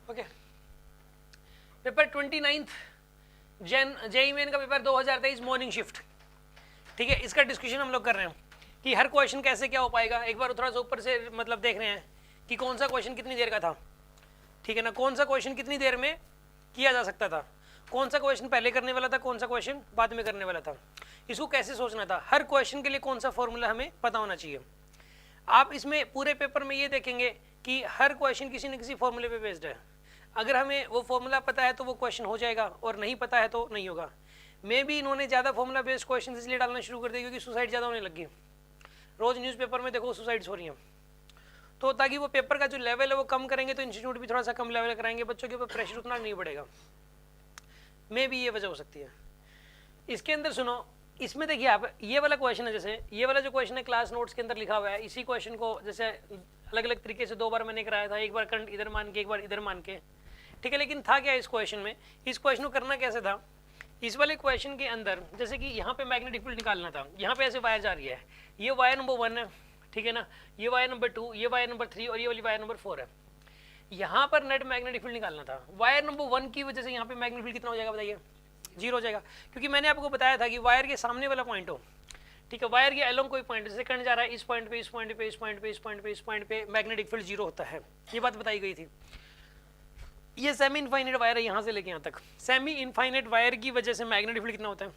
Okay, paper 29 JEE main का paper 2023 morning shift, ठीक है। इसका डिस्कशन हम लोग कर रहे हैं कि हर क्वेश्चन कैसे क्या हो पाएगा। एक बार थोड़ा सा ऊपर से मतलब देख रहे हैं कि कौन सा क्वेश्चन कितनी देर का था, ठीक है ना, कौन सा क्वेश्चन कितनी देर में किया जा सकता था, कौन सा क्वेश्चन पहले करने वाला था, कौन सा क्वेश्चन बाद में करने वाला था, इसको कैसे सोचना था, हर क्वेश्चन के लिए कौन सा फॉर्मूला हमें पता होना चाहिए। आप इसमें पूरे पेपर में ये देखेंगे कि हर क्वेश्चन किसी न किसी फॉर्मूले पे बेस्ड है। अगर हमें वो फॉर्मूला पता है तो वो क्वेश्चन हो जाएगा, और नहीं पता है तो नहीं होगा। मे भी इन्होंने ज़्यादा फॉर्मूला बेस्ड क्वेश्चन इसलिए डालना शुरू कर दिया क्योंकि सुसाइड ज़्यादा होने लगी। रोज़ न्यूज़पेपर में देखो सुसाइड्स हो रही हैं, तो ताकि वो पेपर का जो लेवल है वो कम करेंगे तो इंस्टीट्यूट भी थोड़ा सा कम लेवल कराएंगे, बच्चों के ऊपर प्रेशर उतना नहीं पड़ेगा। मे भी ये वजह हो सकती है। इसके अंदर सुनो, इसमें देखिए आप, ये वाला क्वेश्चन है, जैसे ये वाला जो क्वेश्चन है क्लास नोट्स के अंदर लिखा हुआ है, इसी क्वेश्चन को जैसे अलग अलग तरीके से 2 बार मैंने कराया था, एक बार करंट इधर मान के, एक बार इधर मान के, ठीक है। लेकिन था क्या इस क्वेश्चन में, इस क्वेश्चन को करना कैसे था, इस वाले क्वेश्चन के अंदर जैसे कि यहाँ पे मैग्नेटिक फील्ड निकालना था, यहाँ पे ऐसे वायर जा रही है, ये वायर नंबर 1 है, ठीक है ना, ये वायर नंबर 2, ये वायर नंबर 3 और ये वाली वायर नंबर 4 है। यहाँ पर नेट मैग्नेटिक फील्ड निकालना था। वायर नंबर 1 की वजह से यहाँ पे मैग्नेटिक फील्ड कितना हो जाएगा बताइए, 0 हो जाएगा, क्योंकि मैंने आपको बताया था कि वायर के सामने वाला पॉइंट हो, ठीक है, वायर के अलोंग कोई पॉइंट, जैसे करंट जा रहा है इस पॉइंट पे, इस पॉइंट पे, इस पॉइंट पे, इस पॉइंट पे, इस पॉइंट पे, मैग्नेटिक फील्ड 0 होता है, ये बात बताई गई थी। ये सेमी इनफाइनाइट वायर है, यहाँ से लेके यहाँ तक, सेमी इनफाइनाइट वायर की वजह से मैग्नेटिक फील्ड कितना होता है,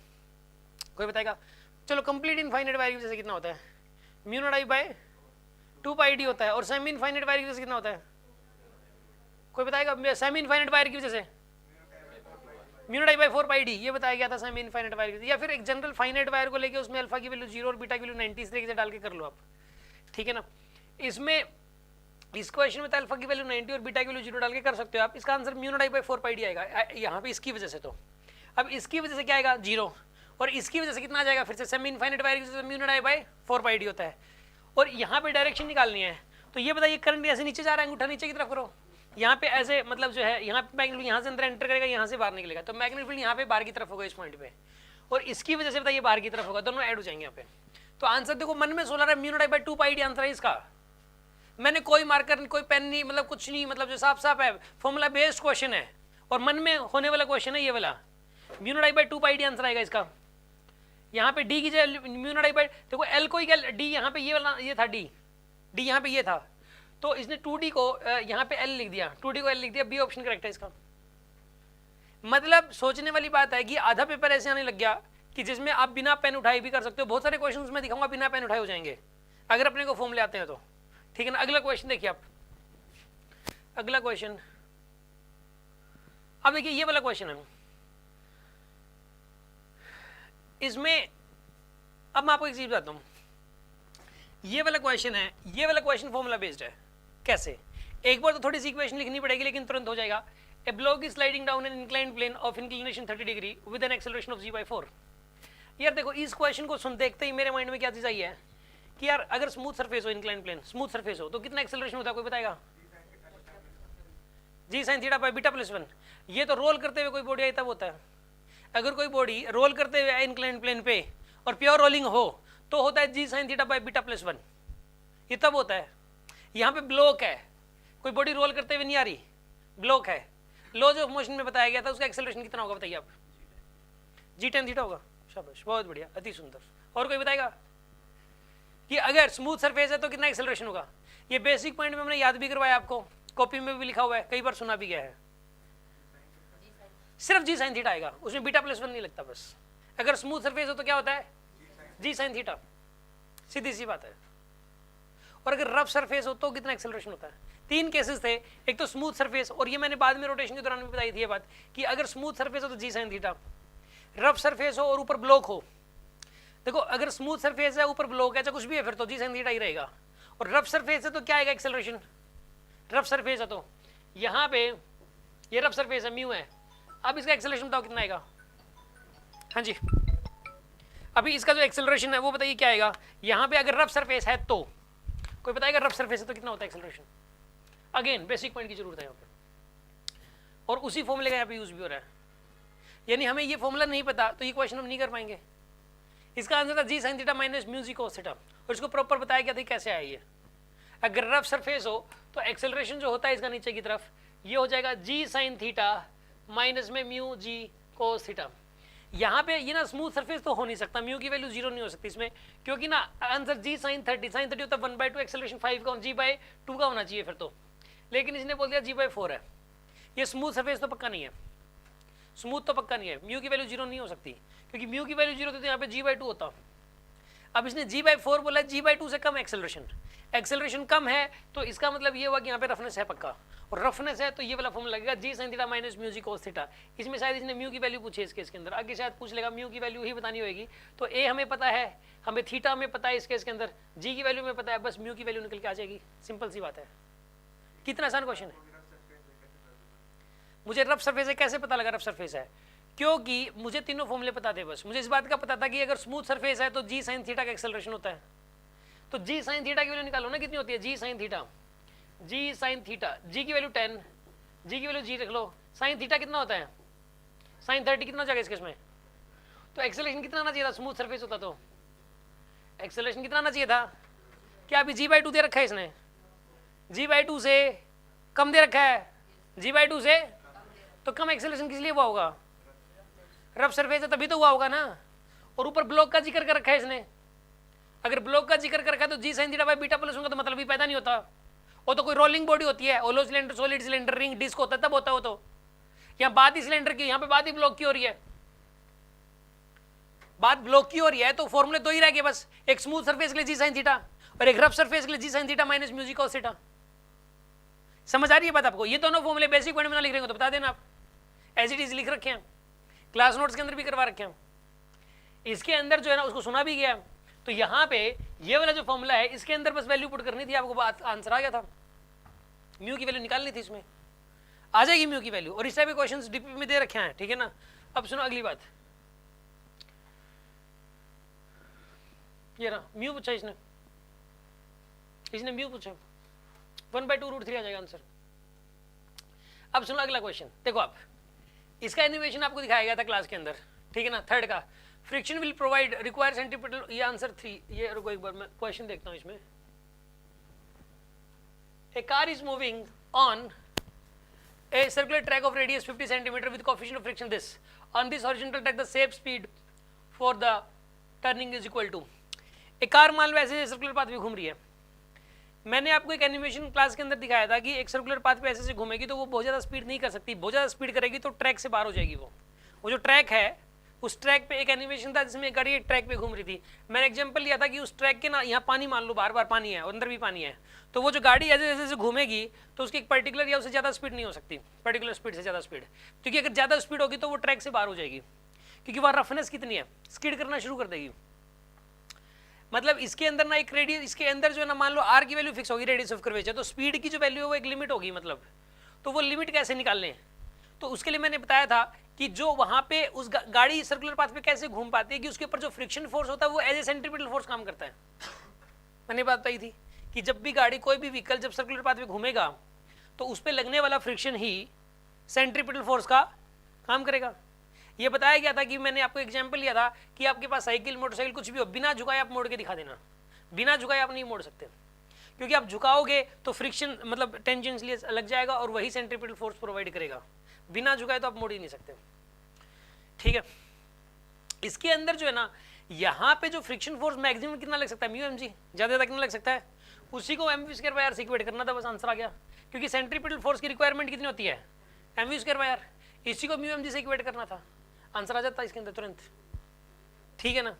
कोई बताएगा? चलो, कंप्लीट इनफाइनाइट वायर की वजह से कितना होता है, mu not I bye 2 pi D होता है, और सेमी इनफाइनाइट वायर की वजह से कितना होता है, कोई बताएगा? सेमी इनफाइनाइट वायर की वजह से mu not I bye 4 pi D, ये बताया गया था सेमी इनफाइनाइट वायर की। या फिर एक जनरल फाइनाइट वायर को लेके उसमें अल्फा की वैल्यू 0 और बीटा की वैल्यू 90 इस तरीके से डाल के कर लो आप, ठीक है ना। इसमें इस क्वेश्चन में तो अल्फा की वैल्यू 90 और बीटा की वैल्यू 0 डाल के कर सकते हो आप। इसका answer mu not I bye 4 pi D आएगा यहाँ पे, इसकी वजह से। तो अब इसकी वजह से क्या आएगा, 0, और इसकी वजह से कितना आ जाएगा, फिर से सेमी इनफाइनाइट वायर की वजह से mu not I bye 4 pi D होता है। और यहाँ पे डायरेक्शन निकालनी है, तो ये बताइए करंट ऐसे नीचे जा रहा है, अंगूठा नीचे की तरफ करो, यहाँ पे ऐसे मतलब जो है, यहाँ पे मैग्नेटिक फील्ड यहाँ से अंदर एंटर करेगा, यहाँ से बाहर निकलेगा, तो मैग्नेटिक फील्ड यहाँ पे बाहर की तरफ होगा इस पॉइंट पे, और इसकी वजह से बताइए बाहर की तरफ होगा, दोनों ऐड हो जाएंगे यहाँ पे। तो आंसर देखो, मन में सोच रहा है mu not I bye 2 pi D answer है इसका। मैंने कोई मार्कर, कोई पेन नहीं, मतलब कुछ नहीं, मतलब जो साफ साफ है, फॉर्मूला बेस्ड क्वेश्चन है और मन में होने वाला क्वेश्चन है ये वाला। Mu not I bye 2 pi D answer आएगा इसका। यहाँ पे डी की जगह म्यू नॉट आई बाय, देखो एल को ही क्या, डी यहाँ पे ये वाला, ये था डी यहाँ पे ये था, तो इसने 2D को यहाँ पे L लिख दिया, 2D को L लिख दिया, बी ऑप्शन करेक्ट है इसका। मतलब सोचने वाली बात है कि आधा पेपर ऐसे आने लग गया कि जिसमें आप बिना पेन उठाए भी कर सकते हो। बहुत सारे क्वेश्चंस में दिखाऊंगा बिना पेन उठाए हो जाएंगे अगर अपने को फॉर्मूले आते हैं तो, ठीक है ना। अगला क्वेश्चन देखिए आप, अगला क्वेश्चन, अब देखिए ये वाला क्वेश्चन है, इसमें अब मैं आपको एक चीज बताता हूँ। ये वाला क्वेश्चन है, ये वाला क्वेश्चन फॉर्मूला बेस्ड है। कैसे? एक बार तो थोड़ी सी इक्वेशन लिखनी पड़ेगी, लेकिन तुरंत हो जाएगा। A block is sliding down an inclined plane of inclination 30 degree with an acceleration of g/4। यार देखो, इस क्वेश्चन को सुन देखते ही मेरे माइंड में क्या चीज आई है कि यार अगर स्मूथ सरफेस हो, इंक्लाइंड प्लेन स्मूथ सरफेस हो, तो कितना एक्सेलरेशन होता है, कोई बताएगा? G sine theta by beta plus 1। ये तो रोल करते हुए कोई बॉडी आई तब होता है। अगर कोई बॉडी रोल करते हुए इंक्लाइंड प्लेन पे और प्योर रोलिंग हो तो होता है g sine theta by beta plus 1, ये तब होता है। यहाँ पे ब्लॉक है, कोई बॉडी रोल करते हुए नहीं आ रही, ब्लॉक है। लॉज ऑफ मोशन में बताया गया था, उसका एक्सेलरेशन कितना होगा बताइए आप? जी tan थीटा होगा। शाबाश, बहुत बढ़िया, अति सुंदर। और कोई बताएगा कि अगर स्मूथ सरफेस है तो कितना एक्सेलरेशन होगा? ये बेसिक पॉइंट में हमने याद भी करवाया आपको, कॉपी में भी लिखा हुआ है, कई बार सुना भी गया है। सिर्फ जी साइन थीटा आएगा, उसमें बीटा प्लस 1 नहीं लगता। बस अगर स्मूथ सरफेस हो तो क्या होता है, जी साइन थीटा, सीधी सी बात है। और अगर रफ सरफेस हो तो कितना एक्सेलरेशन होता है? 3 केसेस थे, एक तो स्मूथ सरफेस, और ये मैंने बाद में रोटेशन के दौरान भी बताई थी ये बात कि अगर स्मूथ सरफेस हो तो g sine theta, rough surface हो और ऊपर ब्लॉक हो। देखो, अगर स्मूथ सरफेस है, ऊपर ब्लॉक है, चाहे कुछ भी है, फिर तो जी साइन थीटा ही रहेगा। और रफ सरफेस है तो क्या आएगा एक्सेलरेशन? रफ सरफेस है तो यहाँ पे ये रफ सरफेस है, म्यू है। अब इसका एक्सेलरेशन बताओ कितना आएगा? हाँ जी, अभी इसका जो एक्सेलरेशन है वो बताइए क्या आएगा? यहाँ पे अगर रफ सरफेस है तो कोई बताएगा रफ सरफेस है तो कितना होता है एक्सेलरेशन? अगेन बेसिक पॉइंट की जरूरत है यहाँ पे, और उसी फॉर्मूले का यहाँ पे यूज भी हो रहा है। यानी हमें ये फॉर्मूला नहीं पता तो ये क्वेश्चन हम नहीं कर पाएंगे। इसका आंसर था जी sine theta minus mu G cos theta, और इसको प्रॉपर बताया गया था कैसे आया ये। अगर रफ सरफेस हो तो एक्सेलरेशन जो होता है इसका नीचे की तरफ ये हो जाएगा जी साइन थीटा माइनस में म्यू जी कोस थीटा। यहाँ पे ये ना स्मूथ सरफेस तो हो नहीं सकता, म्यू की वैल्यू 0 नहीं हो सकती इसमें, क्योंकि ना आंसर जी साइन 30 होता है 1/2 एक्सेलरेशन 5 का g/2 का होना चाहिए फिर तो, लेकिन इसने बोल दिया g/4 है। ये स्मूथ सरफेस तो पक्का नहीं है, स्मूथ तो पक्का नहीं है, म्यू की वैल्यू 0 नहीं हो सकती, क्योंकि म्यू की वैल्यू 0 होती तो यहाँ पे g/2 होता। अब इसने g/4 बोला, g/2 से कम एक्सेलरेशन, एक्सेलरेशन कम है तो इसका मतलब ये हुआ कि यहाँ पे रफनेस है पक्का, और रफनेस है तो ये वाला फॉर्मूला लगेगा जी sine theta minus mu G cos theta. इसमें शायद इसने म्यू की वैल्यू पूछी है इस केस के अंदर, आगे शायद पूछ लेगा, म्यू की वैल्यू ही बतानी होगी। तो ए हमें पता है, हमें थीटा हमें पता है इस केस के अंदर, जी की वैल्यू में पता है, बस म्यू की वैल्यू निकल के आ जाएगी, सिंपल सी बात है। कितना आसान क्वेश्चन है। मुझे रफ सरफेस है कैसे पता लगा रफ सरफेस है, क्योंकि मुझे तीनों फॉर्मूले पता थे, बस मुझे इस बात का पता था कि अगर स्मूथ सरफेस है तो जी साइन थीटा का एक्सेलरेशन होता है, तो जी साइन थीटा की वैल्यू निकालो ना कितनी होती है, जी साइन थीटा, जी साइन थीटा, जी की वैल्यू 10, जी की वैल्यू जी रख लो, साइन थीटा कितना होता है, साइन 30 कितना हो जाएगा इसके इसमें, तो एक्सेलरेशन कितना आना चाहिए था, स्मूथ सरफेस होता तो एक्सेलरेशन कितना आना चाहिए था, क्या अभी g/2 दे रखा है इसने, g/2 से कम दे रखा है, g/2 से तो कम एक्सेलरेशन किस लिए हुआ होगा, रफ सरफेस है तभी तो हुआ होगा ना, और ऊपर ब्लॉक का जिक्र कर रखा है इसने, अगर ब्लॉक का जिक्र कर रखा है तो g sine theta by beta plus होगा तो मतलब ही पैदा नहीं होता, वो तो कोई रोलिंग बॉडी होती है, hollow cylinder solid cylinder ring disc होता है तब होता है वो तो, यहाँ बात ही सिलेंडर की, यहाँ पे बात ही ब्लॉक की हो रही है, बात ब्लॉक की हो रही है, तो फॉर्मूले दो ही रह गए बस, एक स्मूथ सरफेस के लिए जी साइन थीटा और एक रफ सरफेस के लिए जी sine theta minus mu G cos theta. समझ आ रही है बात आपको, ये दोनों फॉर्मूले बेसिक पॉइंट में ना लिख रहे हो तो बता देना आप, एज इट इज लिख रखे हैं, क्लास नोट्स के अंदर भी करवा रखे हैं, इसके अंदर जो है ना उसको सुना भी गया, तो यहाँ पे ये वाला जो फॉर्मूला है इसके अंदर बस वैल्यू पुट करनी थी आपको, बात आंसर आ गया था, म्यू की वैल्यू निकालनी थी, इसमें आ जाएगी म्यू की वैल्यू, और इस टाइप के क्वेश्चंस डीपी में दे रखे हैं, ठीक है ना। अब सुनो अगली बात, ये ना म्यू पूछा इसने म्यू पूछा 1/2√3 आ जाएगा आंसर। अब सुनो अगला क्वेश्चन, देखो आप इसका एनिमेशन आपको दिखाया गया था क्लास के अंदर, ठीक है ना, थर्ड का, friction will provide require centripetal, ये आंसर 3, ये रुको एक बार मैं क्वेश्चन देखता हूं इसमें, a car is moving on a circular track of radius 50 centimeter with coefficient of friction this, on this horizontal track the shape speed for the turning is equal to, एक car मान लो ऐसे circular path में घूम रही है, मैंने आपको एक एनिमेशन क्लास के अंदर दिखाया था कि एक सर्कुलर पाथ पे ऐसे से घूमेगी तो वो बहुत ज़्यादा स्पीड नहीं कर सकती, बहुत ज़्यादा स्पीड करेगी तो ट्रैक से बाहर हो जाएगी, वो जो ट्रैक है उस ट्रैक पे एक एनिमेशन था जिसमें गाड़ी एक ट्रैक पे घूम रही थी, मैंने एग्जांपल लिया था कि उस ट्रैक के ना यहाँ पानी मान लो बार बार पानी है और अंदर भी पानी है, तो वो जो गाड़ी ऐसे ऐसे घूमेगी तो उसकी एक पर्टिकुलर या उससे ज़्यादा स्पीड नहीं हो सकती, पर्टिकुलर स्पीड से ज़्यादा स्पीड, क्योंकि अगर ज़्यादा स्पीड होगी तो वो ट्रैक से बाहर हो जाएगी, क्योंकि वहाँ रफनेस कितनी है, स्किड करना शुरू कर देगी। मतलब इसके अंदर ना एक रेडियस, इसके अंदर जो है ना मान लो आर की वैल्यू फिक्स होगी रेडियस ऑफ कर्वेचर, तो स्पीड की जो वैल्यू है वो एक लिमिट होगी, मतलब तो वो लिमिट कैसे निकालने हैं, तो उसके लिए मैंने बताया था कि जो वहाँ पे उस गाड़ी सर्कुलर पाथ पे कैसे घूम पाती है कि उसके ऊपर जो फ्रिक्शन फोर्स होता है वो एज ए सेंट्रीपिटल फोर्स काम करता है। मैंने बात बताई थी कि जब भी गाड़ी कोई भी व्हीकल जब सर्कुलर पाथ पे घूमेगा तो उस पर लगने वाला फ्रिक्शन ही सेंट्रीपिटल फोर्स का काम करेगा। ये बताया गया था कि मैंने आपको एग्जाम्पल लिया था कि आपके पास साइकिल मोटरसाइकिल कुछ भी हो, बिना झुकाए आप मोड़ के दिखा देना, बिना झुकाए आप नहीं मोड़ सकते, क्योंकि आप झुकाओगे तो फ्रिक्शन मतलब टेंजेंशियली लग जाएगा और वही सेंट्रीपिटल फोर्स प्रोवाइड करेगा, बिना झुकाए तो आप मोड़ ही नहीं सकते, ठीक है। इसके अंदर जो है ना यहाँ पे जो फ्रिक्शन फोर्स मैक्सिमम कितना लग सकता है, म्यू mg, ज़्यादा कितना लग सकता है, उसी को mv² से इक्वेट करना था, बस आंसर आ गया, क्योंकि सेंट्रीपिटल फोर्स की रिक्वायरमेंट कितनी होती है mv², इसी को म्यू mg से इक्वेट करना था, आंसर आ जाता है इसके अंदर तुरंत, ठीक है ना।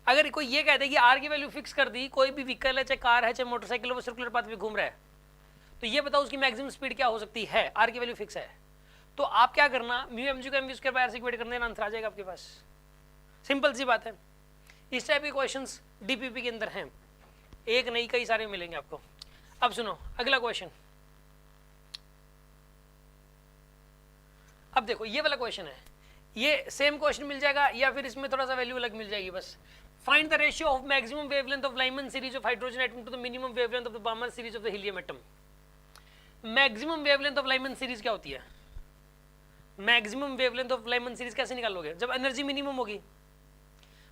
अगर कोई ये कहते हैं कि आर की वैल्यू फिक्स कर दी, कोई भी व्हीकल है चाहे कार है चाहे मोटरसाइकिल वो सर्कुलर पाथ पे घूम रहा है, तो ये बताओ उसकी मैक्सिमम स्पीड क्या हो सकती है, आर की वैल्यू फिक्स है, तो आप क्या करना म्यू mg को mv² से इक्वेट करने आंसर आ जाएगा आपके पास, सिंपल सी बात है। इस टाइप के क्वेश्चंस डीपीपी के अंदर हैं, एक नहीं कई सारे मिलेंगे आपको। अब सुनो अगला क्वेश्चन, अब देखो ये वाला क्वेश्चन है, ये सेम क्वेश्चन मिल जाएगा या फिर इसमें थोड़ा सा वैल्यू अलग मिल जाएगी बस। Find the ratio of maximum wavelength of Lyman series of hydrogen atom to the minimum wavelength of the Balmer series of the helium atom. Maximum wavelength of Lyman series क्या होती है, maximum wavelength of Lyman series कैसे निकालोगे, जब energy minimum होगी,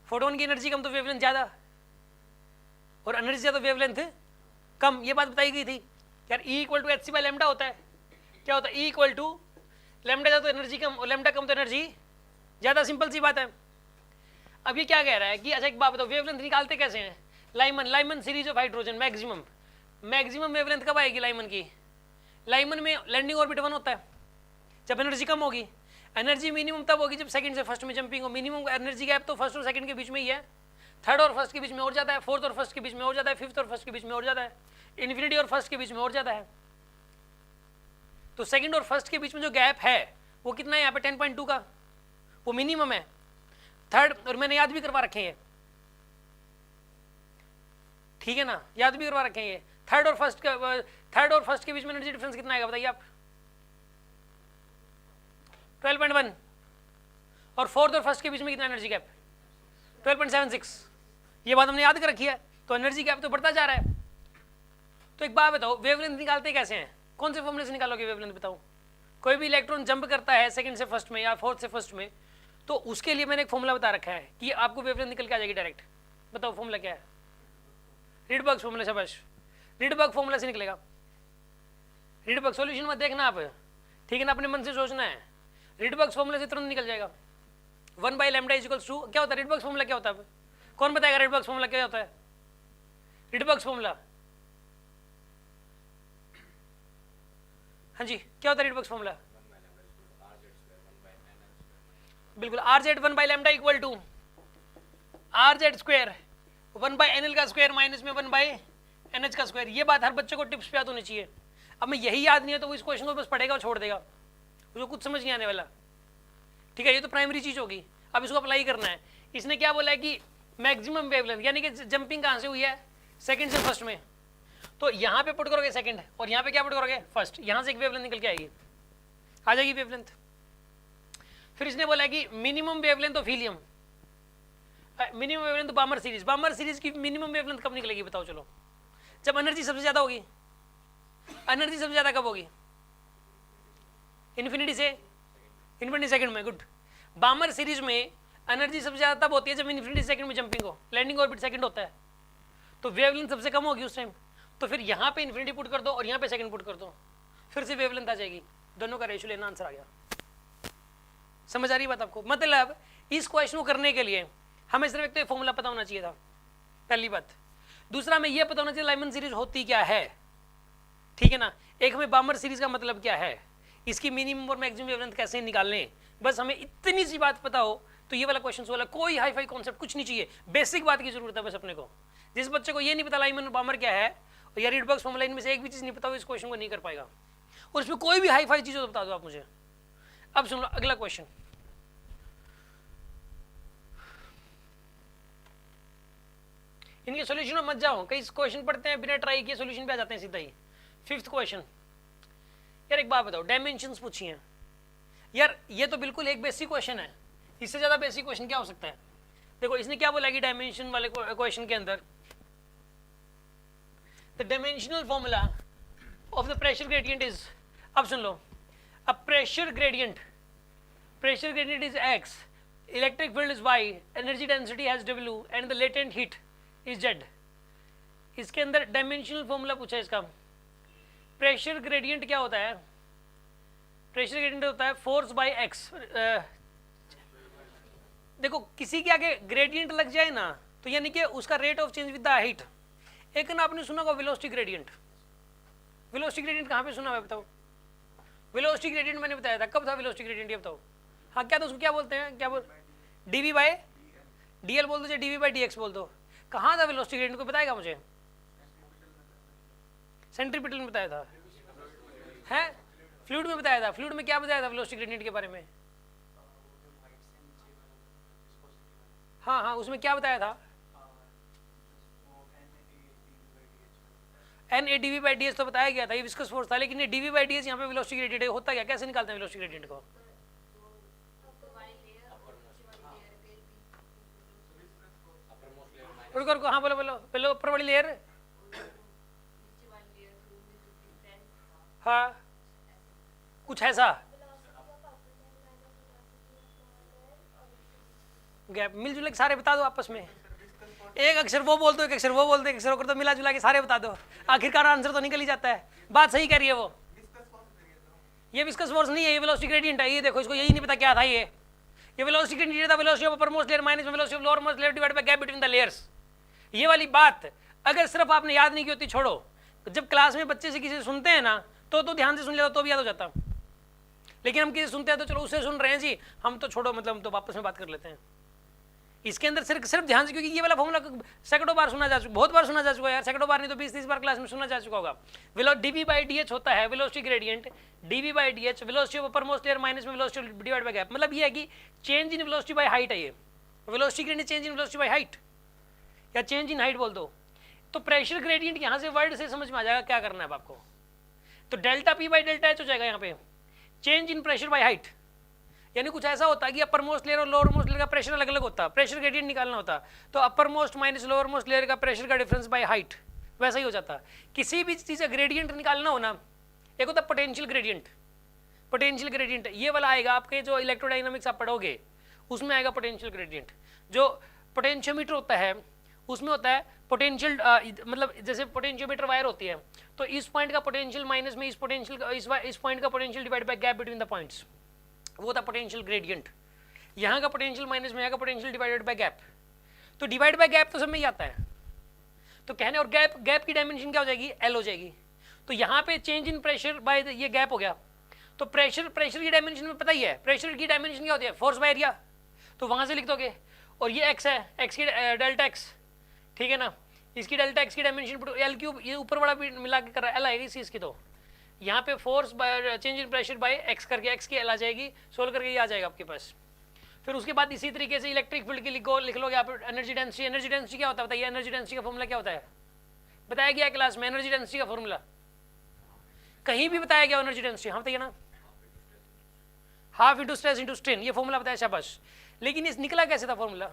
photon की energy कम तो वेवलेंथ ज्यादा, और एनर्जी ज्यादा वेवलेंथ कम, ये बात बताई गई थी यार। E equal to H C by lambda होता है। क्या होता है? E इक्वल टू लेमडा ज़्यादा तो एनर्जी कम और लेमडा कम तो एनर्जी ज़्यादा, सिंपल सी बात है। अब ये क्या कह रहा है कि अच्छा एक बात बताओ, वेवलेंथ निकालते कैसे हैं? Lyman series of hydrogen maximum wavelength कब आएगी लाइमन की? लाइमन में लैंडिंग ऑर्बिट 1 होता है जब एनर्जी कम होगी। एनर्जी मिनिमम तब होगी जब सेकंड से फर्स्ट में जंपिंग हो। मिनिमम एनर्जी गैप तो फर्स्ट और सेकंड के बीच में ही है, थर्ड और फर्स्ट के बीच में और जाता है, फोर्थ और फर्स्ट के बीच में और जाता है, फिफ्थ और फर्स्ट के बीच में और जाता है, इन्फिनिटी और फर्स्ट के बीच में और जाता है। तो सेकंड और फर्स्ट के बीच में जो गैप है वो कितना है यहाँ पे? 10.2 का, वो मिनिमम है। थर्ड, और मैंने याद भी करवा रखे हैं, ठीक है ना, याद भी करवा रखे हैं। थर्ड और फर्स्ट के बीच में एनर्जी डिफरेंस कितना आएगा बताइए आप? 12.1। और फोर्थ और फर्स्ट के बीच में कितना एनर्जी गैप? 12.76। ये बात हमने याद कर रखी है। तो एनर्जी गैप तो बढ़ता जा रहा है। तो एक बात बताओ, वेवलेंथ निकालते कैसे हैं? कौन से फॉर्मूले से निकालोगे वेवलेंथ बताओ? कोई भी इलेक्ट्रॉन जंप करता है सेकंड से फर्स्ट में या फोर्थ से फर्स्ट में, तो उसके लिए मैंने एक फॉर्मूला बता रखा है कि आपको वेवलेंथ निकल के आ जाएगी डायरेक्ट। बताओ फॉर्मूला क्या है? Rydberg formula. शाबाश, रीडबर्ग फॉर्मूला से निकलेगा। रीडबर्ग सॉल्यूशन मत देखना आप, ठीक है ना, अपने मन से सोचना है। रीडबर्ग फॉर्मूला से तुरंत निकल जाएगा। 1 by lambda is equals to, क्या होता है रीडबर्ग फॉर्मूला? क्या होता है? कौन बताएगा रीडबर्ग फॉर्मूला क्या होता है? रीडबर्ग फॉर्मूला, हाँ जी, क्या होता है रीडबर्ग फॉर्मूला? बिल्कुल, RZ 1 by lambda equal to RZ square 1 by NL का स्क्वायर माइनस में 1 बाई NH का स्क्वायर। ये बात हर बच्चे को टिप्स पे याद होनी चाहिए। अब मैं यही याद नहीं है तो वो इस क्वेश्चन को बस पढ़ेगा और छोड़ देगा, उसको कुछ समझ नहीं आने वाला, ठीक है। ये तो प्राइमरी चीज होगी, अब इसको अप्लाई करना है। इसने क्या बोला है कि मैक्सिमम वेवलेंथ, यानी कि जंपिंग कहाँ से हुई है? सेकंड से फर्स्ट में। तो यहाँ पे पुट करोगे सेकंड और यहाँ पे क्या पुट करोगे? फर्स्ट। यहाँ से एक वेवलेंथ निकल के आएगी, आ जाएगी वेवलेंथ। फिर इसने बोला है कि minimum wavelength of helium, minimum wavelength बामर series की मिनिमम वेवलेंथ कब निकलेगी बताओ? चलो, जब एनर्जी सबसे ज्यादा होगी। एनर्जी सबसे ज्यादा कब होगी? इन्फिनिटी सेकंड में। गुड। बामर सीरीज में एनर्जी सबसे ज्यादा तब होती है जब इन्फिनिटी सेकंड में जंपिंग हो, लैंडिंग ऑर्बिट सेकंड होता है, तो वेवलेंथ सबसे कम होगी उस टाइम। तो फिर यहाँ पे इन्फिनिटी पुट कर दो और यहाँ पे सेकंड पुट कर दो, फिर से वेवलेंथ आ जाएगी। दोनों का रेशियो लेना, आंसर आ गया। समझ आ रही बात आपको? मतलब इस क्वेश्चन को करने के लिए हमें सिर्फ एक तो फॉर्मूला पता होना चाहिए था, पहली बात। दूसरा हमें यह पता होना चाहिए लाइमन सीरीज होती क्या है, ठीक है ना। एक हमें बामर सीरीज का मतलब क्या है, इसकी मिनिमम और मैक्सिमम वेवलेंथ कैसे निकालने, बस हमें इतनी सी बात पता हो तो ये वाला क्वेश्चन वाला कोई हाई फाई कॉन्सेप्ट कुछ नहीं चाहिए, बेसिक बात की जरूरत है बस अपने को। जिस बच्चे को ये नहीं पता लाइमन और बामर क्या है और या रीडबर्ग फॉर्मूला, इनमें से एक भी चीज नहीं पता हो, इस क्वेश्चन को नहीं कर पाएगा। और इसमें कोई भी हाई फाई चीज हो तो बता दो आप मुझे। अब सुन लो अगला क्वेश्चन, इनके सॉल्यूशन में मत जाओ, कई क्वेश्चन पढ़ते हैं बिना ट्राई किए सॉल्यूशन पे आ जाते हैं सीधा ही। 5th क्वेश्चन, यार एक बात बताओ, डायमेंशंस पूछी हैं यार, ये तो बिल्कुल एक बेसिक क्वेश्चन है, इससे ज्यादा बेसिक क्वेश्चन क्या हो सकता है? देखो इसने क्या बोला कि डायमेंशन वाले क्वेश्चन के अंदर the dimensional formula of the pressure gradient is, अब सुन लो, अब pressure gradient is x, electric field is y, energy density has w and the latent heat is z। इसके अंदर डायमेंशनल फॉर्मूला पूछा है इसका। प्रेशर ग्रेडियंट क्या होता है? प्रेशर ग्रेडियंट होता है फोर्स बाय एक्स। देखो किसी के आगे ग्रेडियंट लग जाए ना तो यानी कि उसका rate of change with the height. एक ना आपने सुना होगा वेलोसिटी ग्रेडियंट। वेलोसिटी ग्रेडियंट कहाँ पे सुना है बताओ? वेलोसिटी ग्रेडियंट मैंने बताया था, कब था वेलोसिटी ग्रेडियंट ये बताओ? हाँ क्या, तो उसको क्या बोलते हैं, क्या बोल, डीवी बाय डीएल बोल दो, चाहे डीवी बाय डीएक्स बोल दो। कहाँ था वेलोसिटी ग्रेडियंट, को बताएगा मुझे? सेंट्रीपिटल में बताया था, है फ्लूइड में बताया था। फ्लूइड में क्या बताया था वेलोसिटी ग्रेडियंट के बारे में? हाँ हाँ, उसमें क्या बताया था? N A DV by D S तो बताया गया था, ये विस्कस फोर्स था, लेकिन ये डीवी बाई डी एस यहाँ पे वेलोसिटी ग्रेडियंट होता क्या, कैसे निकालते हैं वेलोसिटी ग्रेडियंट को? रुको हाँ बोलो बोलो, पहले ऊपर वाली लेयर, हाँ कुछ ऐसा गैप, मिलजुल के सारे बता दो आपस में। एक अक्षर वो बोल दो, एक अक्षर वो बोल दो, एक अक्षर वो कर दो, मिला जुला के सारे बता दो, आखिरकार आंसर तो निकल ही जाता है। बात सही कह रही है वो। ये विस्कस फोर्स नहीं है, ये वेलोसिटी ग्रेडियंट है। ये देखो, इसको यही नहीं पता क्या था ये वेलोसिटी ग्रेडियंट था, velocity of upper most layer minus velocity of lower most layer divided by gap between the layers. ये वाली बात अगर सिर्फ आपने याद नहीं की होती, छोड़ो, जब क्लास में बच्चे से किसी से सुनते हैं ना तो ध्यान से सुन लेता तो भी याद हो जाता। लेकिन हम किसी सुनते हैं तो चलो उससे सुन रहे हैं जी, हम तो छोड़ो, मतलब हम तो वापस में बात कर लेते हैं। इसके अंदर सिर्फ ध्यान से, क्योंकि ये वाला फॉर्मूला सैकड़ों बार सुना जा चुका, बहुत बार सुना जा चुका है यार, सैकड़ों बार नहीं तो 20-30 बार क्लास में सुना जा चुका होगा। dv बाई डी एच होता है velocity gradient, dv by D H velocity of upper most layer minus में वेलोसिटी डिवाइड बाय गैप। मतलब ये है कि change in velocity by height है ये velocity gradient, change in velocity by height या चेंज इन हाइट बोल दो। तो प्रेशर ग्रेडियंट यहाँ से वर्ड से समझ में आ जाएगा क्या करना है अब आपको। तो delta P by delta H हो जाएगा यहाँ पे, change in pressure by height. यानी कुछ ऐसा होता है कि अपर मोस्ट लेयर और लोअर मोस्ट लेयर का प्रेशर अलग अलग होता है, प्रेशर ग्रेडियंट निकालना होता, तो upper most minus lower most layer का प्रेशर का डिफरेंस बाय हाइट वैसा ही हो जाता। किसी भी चीज़ का ग्रेडियंट निकालना हो ना, एक होता है पोटेंशियल ग्रेडियंट। पोटेंशियल ग्रेडियंट ये वाला आएगा आपके जो इलेक्ट्रोडाइनमिक्स आप पढ़ोगे उसमें आएगा पोटेंशियल ग्रेडियंट। जो पोटेंशियोमीटर होता है उसमें होता है पोटेंशियल, मतलब जैसे पोटेंशियोमीटर वायर होती है तो इस पॉइंट का पोटेंशियल माइनस में इस पोटेंशियल इस पॉइंट का potential divide by gap between the points, वो था पोटेंशियल ग्रेडियंट। यहाँ का पोटेंशियल माइनस में यहाँ का पोटेंशियल डिवाइडेड बाय गैप। तो डिवाइड बाय गैप तो सब में ही आता है, तो कहने और गैप की डायमेंशन क्या हो जाएगी, एल हो जाएगी। तो यहाँ पे चेंज इन प्रेशर बाय ये गैप हो गया। तो प्रेशर की डायमेंशन में पता ही है, प्रेशर की डायमेंशन क्या होती है, फोर्स बाय एरिया, तो वहाँ से लिख दोगे। और ये एक्स है, एक्स की डेल्टा एक्स, ठीक है ना, इसकी डेल्टा एक्स की डायमेंशन एल क्यूब, ये ऊपर वाला भी मिला के कर रहा है, एल आएगी इसी इसकी। तो यहाँ पे force by change in pressure by x करके एक्स की एल आ जाएगी, सोल्व करके ये आ जाएगा आपके पास। फिर उसके बाद इसी तरीके से इलेक्ट्रिक फील्ड की लिख लोगे आप एनर्जी डेंसिटी। एनर्जी डेंसिटी क्या होता है बताइए, एनर्जी डेंसिटी का फॉर्मूला क्या होता है, बताया गया क्लास में एनर्जी डेंसिटी का फॉर्मूला, कहीं भी बताया गया एनर्जी डेंसिटी, हाँ बताइए ना, half into stress into strain, ये फॉर्मूला बताया, शाबाश। लेकिन इस निकला कैसे था फॉर्मूला,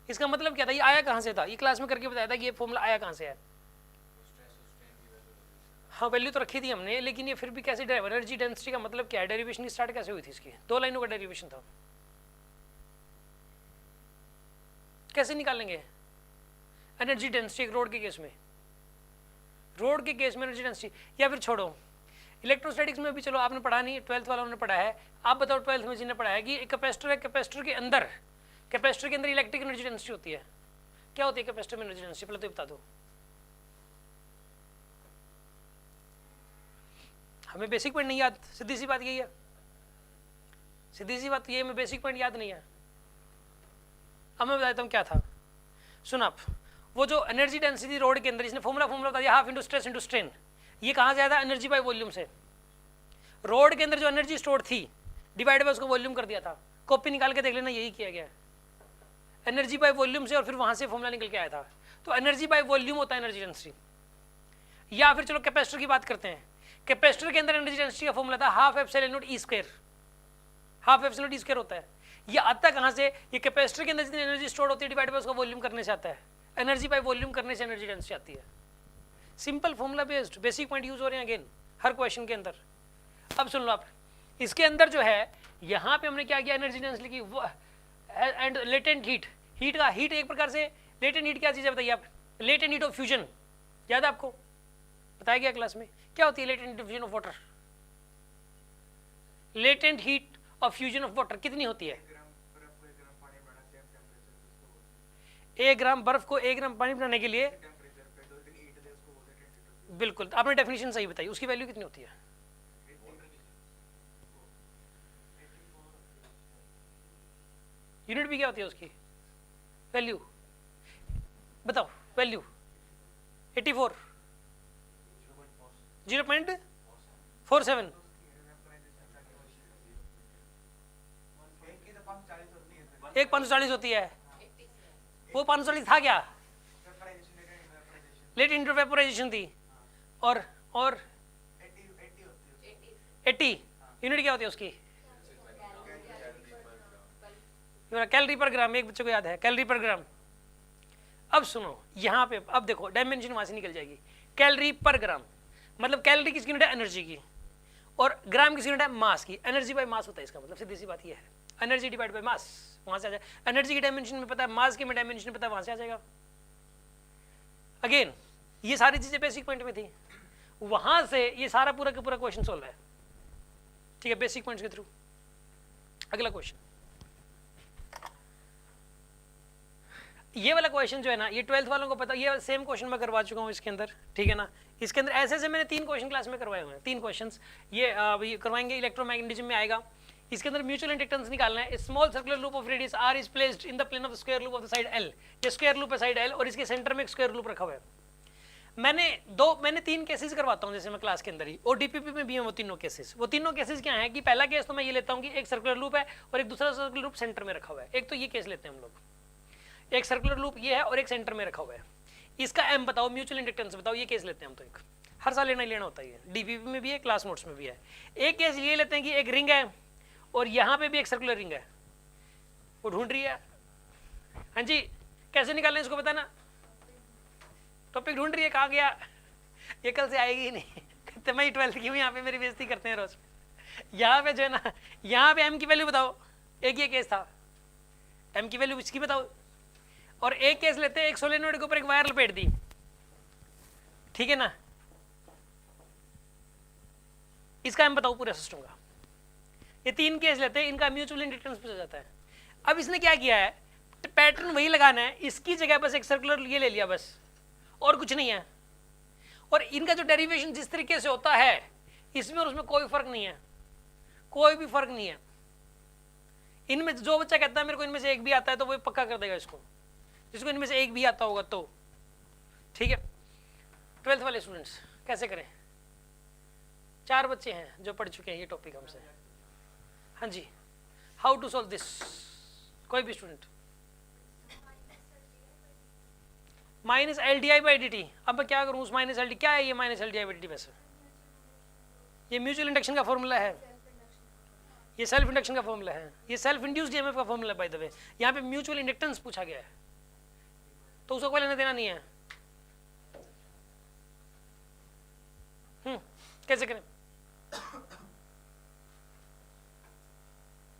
इसका मतलब क्या था, ये आया कहाँ से था, ये क्लास में करके बताया था कि ये फॉर्मूला आया कहाँ से है। हाँ वैल्यू तो रखी थी हमने, लेकिन ये फिर भी कैसे एनर्जी डेंसिटी का मतलब क्या है, डेरिवेशन स्टार्ट कैसे हुई थी इसकी, 2 लाइनों का डेरिवेशन था, कैसे निकालेंगे एनर्जी डेंसिटी रोड के केस में, रोड के केस में एनर्जी डेंसिटी। या फिर छोड़ो, इलेक्ट्रोस्टैटिक्स में भी चलो आपने पढ़ा नहीं, 12th वालों ने पढ़ा है, आप बताओ 12th में जिन्हें पढ़ा है कि एक कैपेसिटर है, कैपेसिटर के अंदर इलेक्ट्रिक एनर्जी डेंसिटी होती है, क्या होती है कैपेसिटर में एनर्जी डेंसिटी, पहले तो बता दो। हमें बेसिक पॉइंट नहीं याद, सीधी सी बात यही है, सीधी सी बात ये, हमें बेसिक पॉइंट याद नहीं है। अब मैं बताता हूँ क्या था, सुन आप, वो जो एनर्जी डेंसिटी रोड के अंदर, इसने फॉर्मूला बता दिया, half into stress into strain. ये कहाँ से आया था, एनर्जी बाय वॉल्यूम से। रोड के अंदर जो एनर्जी स्टोर थी डिवाइड बाय उसको वॉल्यूम कर दिया था, कॉपी निकाल के देख लेना, यही किया गया, एनर्जी बाय वॉल्यूम से, और फिर वहाँ से फॉर्मूला निकल के आया था। तो एनर्जी बाय वॉल्यूम होता है एनर्जी डेंसिटी। या फिर चलो कैपेसिटर की बात करते हैं, कैपेसिटर के अंदर एनर्जी डेंसिटी का फॉर्मूला था half epsilon not E square, half epsilon not E square होता है। ये आता कहाँ से, ये कैपेसिटर के अंदर जितनी एनर्जी स्टोर होती है डिवाइड बाय उसका वॉल्यूम करने से आता है, एनर्जी बाय वॉल्यूम करने से एनर्जी डेंसिटी आती है। Simple formula based basic point use हो रहे हैं अगेन हर क्वेश्चन के अंदर। अब सुन लो आप, इसके अंदर जो है यहाँ पे हमने क्या किया, एनर्जी डेंसिटी की एंड लेटेंट हीट, हीट का हीट एक प्रकार से, लेटेंट हीट क्या चीज़ है बताइए आप, लेटेंट हीट ऑफ फ्यूजन, याद है आपको, बताया गया क्लास में, क्या होती है latent heat of fusion of water, latent heat of fusion of water कितनी होती है, 1 ग्राम बर्फ को 1 ग्राम पानी बनाने के लिए, बिल्कुल आपने डेफिनेशन सही बताई, उसकी वैल्यू कितनी होती है, यूनिट भी क्या होती है उसकी वैल्यू, बताओ वैल्यू, 84, 0.47, एक 540 होती है, वो 540 था क्या, लेटेंट हीट ऑफ वेपोराइजेशन थी, और 80 यूनिट क्या होती है उसकी, कैलोरी पर ग्राम, एक बच्चे को याद है कैलोरी पर ग्राम। अब सुनो यहाँ पे, अब देखो डायमेंशन वहां से निकल जाएगी, कैलोरी पर ग्राम मतलब कैलोरी किसकी यूनिट है, एनर्जी की, और ग्राम किसकी यूनिट है, मास की, एनर्जी बाय मास होता है इसका मतलब, सीधी सी बात ये है। एनर्जी डिवाइड बाय मास, वहां से आ जाएगा। एनर्जी की डायमेंशन में पता है, मास की में डायमेंशन पता है, वहां से आ जाएगा। अगेन ये सारी चीजें बेसिक पॉइंट में थी, वहां से ये सारा पूरा का पूरा क्वेश्चन सोल्व है, ठीक है, बेसिक पॉइंट्स के थ्रू। अगला क्वेश्चन, ये वाला क्वेश्चन जो है ना, ये 12th वालों को पता, ये सेम क्वेश्चन मैं करवा चुका हूँ इसके अंदर, ठीक है ना। इसके अंदर ऐसे ऐसे मैंने 3 क्वेश्चन क्लास में करवाए हुए हैं, 3 क्वेश्चंस ये करवाएंगे, इलेक्ट्रोमैग्नेटिज्म में आएगा। इसके अंदर म्यूचुअल इंडक्टेंस निकालना है। Small circular loop of radius R is placed in the plane of the square loop of the side L. ये स्क्वायर लूप है साइड एल और इसके सेंटर में एक स्क्वायर लूप रखा हुआ है। मैंने 3 केसेस करवाता हूँ जैसे मैं क्लास के अंदर ही, और डीपीपी में भी है वो तीनों केसेस। वो तीनों केसेस क्या है कि पहला केस तो मैं ये लेता हूँ कि एक सर्कुलर लूप है और एक दूसरा सर्कुलर लूप सेंटर में रखा हुआ है। एक तो ये केस लेते हैं हम लोग, एक सर्कुलर लूप ये है और एक सेंटर में रखा हुआ है, इसका एम बताओ, म्यूचुअल इंडक्टेंस बताओ, ये केस लेते हैं हम। तो एक हर साल लेना ही लेना होता है, डीपीपी में भी है, क्लास नोट्स में भी है। एक केस ये लेते हैं कि एक रिंग है और यहाँ पे भी एक सर्कुलर रिंग है, वो ढूंढ रही है। हाँ जी, कैसे निकालना है इसको पता ना, टॉपिक ढूंढ रही है, कहाँ गया, ये कल से आएगी ही नहीं। कहते मैं 12th की हूँ, यहाँ पे मेरी बेइज्जती करते हैं रोज। यहाँ पे जो है ना, यहाँ पे एम की वैल्यू बताओ, एक ये केस था, एम की वैल्यू इसकी बताओ। और एक केस लेते हैं, एक सोलेनोइड के ऊपर एक वायर लपेट दी, ठीक है ना, इसका एम बताओ पूरे सिस्टम का। ये 3 केस लेते हैं, इनका म्यूचुअल इंडक्टेंस पूछा जाता है। अब इसने क्या किया है, पैटर्न वही लगाना है, इसकी जगह बस एक सर्कुलर ये ले लिया बस, और कुछ नहीं है। और इनका जो डेरिवेशन जिस तरीके से होता है, इसमें और उसमें कोई फर्क नहीं है, कोई भी फर्क नहीं है। इनमें जो बच्चा कहता है मेरे को इनमें से एक भी आता है, तो वो पक्का कर देगा इसको, जिसको इनमें से एक भी आता होगा तो, ठीक है। 12th वाले स्टूडेंट्स कैसे करें? 4 बच्चे हैं जो पढ़ चुके हैं ये टॉपिक हमसे। हाँ जी, हाउ टू सॉल्व दिस, कोई भी student. Minus L D I by D T, अब मैं क्या करूँ उस माइनस एल डी, क्या है ये minus L D I by D T? वैसे ये म्यूचुअल इंडक्शन का फॉर्मूला है, ये सेल्फ इंडक्शन का फॉर्मूला है, ये सेल्फ इंड्यूस्ड ईएमएफ का फॉर्मूला बाय द वे। यहाँ पे म्यूचुअल इंडक्टेंस पूछा गया है, तो उसको कोई लेना देना नहीं है। कैसे करें?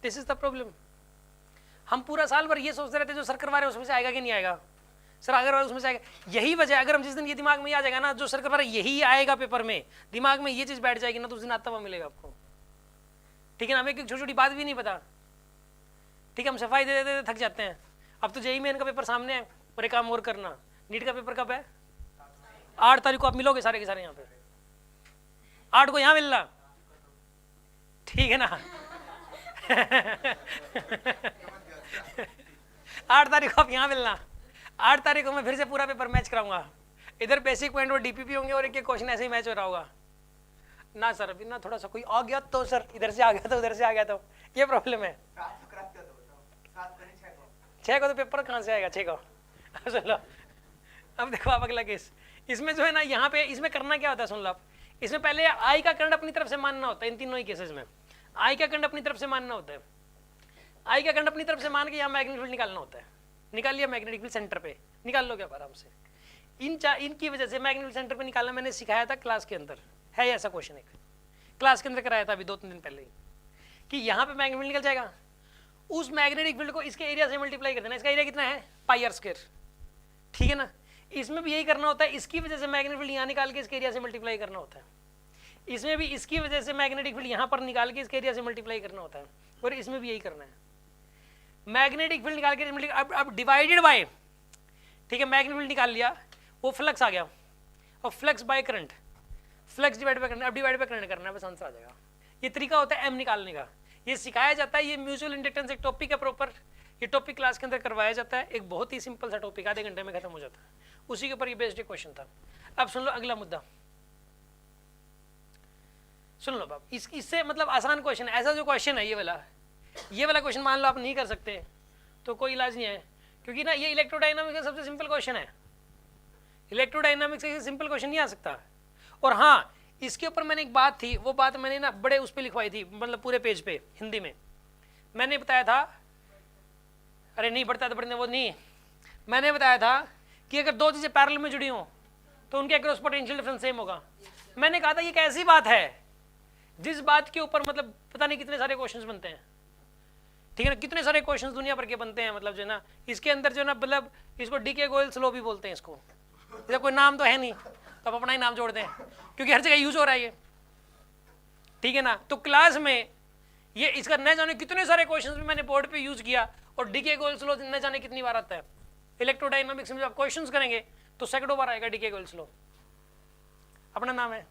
This is the problem. हम पूरा साल भर ये सोचते रहते जो सर करवा रहे हैं उसमें से आएगा कि नहीं आएगा, सर अगर उसमें से आएगा। यही वजह, अगर हम जिस दिन ये दिमाग में आ जाएगा ना जो सर करवा रहे यही आएगा पेपर में, दिमाग में ये चीज बैठ जाएगी ना, तो उस दिन आता हुआ मिलेगा आपको, ठीक है ना। हमें एक छोटी छोटी बात भी नहीं पता, ठीक है, हम सफाई दे देते थक जाते हैं। अब तो जेईई मेन का पेपर सामने है और एक काम और करना, नीट का पेपर कब है? 8 तारीख को आप मिलोगे सारे के सारे यहाँ पे, 8 को यहाँ मिलना, ठीक है ना। 8 तारीख को आप यहाँ मिलना, 8 तारीख को मैं फिर से पूरा पेपर मैच कराऊंगा। इधर बेसिक पॉइंट और डीपीपी होंगे और एक क्वेश्चन ऐसे ही मैच हो रहा होगा ना। सर अभी ना थोड़ा सा कोई आ गया तो सर इधर से आ गया तो उधर से आ गया तो, ये प्रॉब्लम है। 6 को तो पेपर कहाँ से आएगा 6 को? सुन लो, अब देखो आप अगला केस, इसमें जो है ना यहाँ पे इसमें करना क्या होता है, सुन लो आप। इसमें पहले आई का करंट अपनी तरफ से मानना होता है, इन तीनों ही केसेस में आई का करंट अपनी तरफ से मानना होता है। आई का करंट अपनी तरफ से मान के यहाँ मैग्नेटिक फील्ड निकालना होता है। निकाल लिया मैग्नेटिक फील्ड सेंटर पे, निकाल लो क्या आराम से। इनकी वजह से मैग्नेटिक सेंटर पे निकालना मैंने सिखाया था क्लास के अंदर, है ऐसा क्वेश्चन एक क्लास के अंदर कराया था अभी 2-3 दिन पहले ही, कि यहाँ पे मैग्नेटिक फील्ड निकल जाएगा, उस मैग्नेटिक फील्ड को इसके एरिया से मल्टीप्लाई कर देना। इसका एरिया कितना है? पाई आर स्क्वायर, ठीक है ना। इसमें भी यही करना होता है, इसकी वजह से मैग्नेटिक फील्ड यहाँ निकाल के इसके एरिया से मल्टीप्लाई करना होता है। इसमें भी इसकी वजह से मैग्नेटिक फील्ड यहाँ पर निकाल के इसके एरिया से मल्टीप्लाई करना होता है, और इसमें भी यही करना है। मैग्नेटिक फील्ड निकाल के अब डिवाइडेड बाय, ठीक है, मैग्नेटिक फील्ड निकाल लिया, वो फ्लक्स आ गया, और flux by current, flux divide by current, अब डिवाइड बाय करंट करना है, बस आंसर आ जाएगा। ये तरीका होता है एम निकालने का, ये सिखाया जाता है। ये म्यूचुअल इंडक्टेंस एक टॉपिक है प्रॉपर, ये टॉपिक क्लास के अंदर करवाया जाता है। एक बहुत ही सिंपल सा टॉपिक, आधे घंटे में खत्म हो जाता है, उसी के ऊपर ये बेस्ड क्वेश्चन था। अब सुन लो अगला मुद्दा, सुन लो बाप, इससे मतलब आसान क्वेश्चन, ऐसा जो क्वेश्चन है ये वाला क्वेश्चन मान लो आप नहीं कर सकते तो कोई इलाज नहीं है, क्योंकि ना ये इलेक्ट्रोडायनामिक्स का सबसे सिंपल क्वेश्चन है। इलेक्ट्रोडायनामिक्स से सिंपल क्वेश्चन नहीं आ सकता। और हाँ, इसके ऊपर मैंने एक बात थी, वो बात मैंने ना बड़े उस पर लिखवाई थी, मतलब पूरे पेज पे हिंदी में मैंने बताया था, अरे नहीं बढ़ता तो बढ़ने वो नहीं, मैंने बताया था कि अगर 2 चीजें पैरेलल में जुड़ी हों तो उनके अक्रॉस पोटेंशियल डिफरेंस सेम होगा। मैंने कहा था ये कैसी बात है जिस बात के ऊपर मतलब पता नहीं कितने सारे क्वेश्चंस बनते हैं, ठीक है ना। कितने सारे क्वेश्चंस दुनिया भर के बनते हैं, मतलब जो है ना इसके अंदर जो है ना, मतलब इसको डीके गोयल्स लॉ भी बोलते हैं इसको, इसका कोई नाम तो है नहीं तो आप अपना ही नाम जोड़ दें क्योंकि हर जगह यूज हो रहा है ये, ठीक है ना। तो क्लास में ये इसका न जाने कितने सारे क्वेश्चंस मैंने बोर्ड पे यूज किया, और डीके गोयल्स लॉ न जाने कितनी बार आता है। इलेक्ट्रोडायनामिक्स में जब आप क्वेश्चंस करेंगे तो सैकड़ों बार आएगा डीके गोयल्स लॉ, अपना नाम है।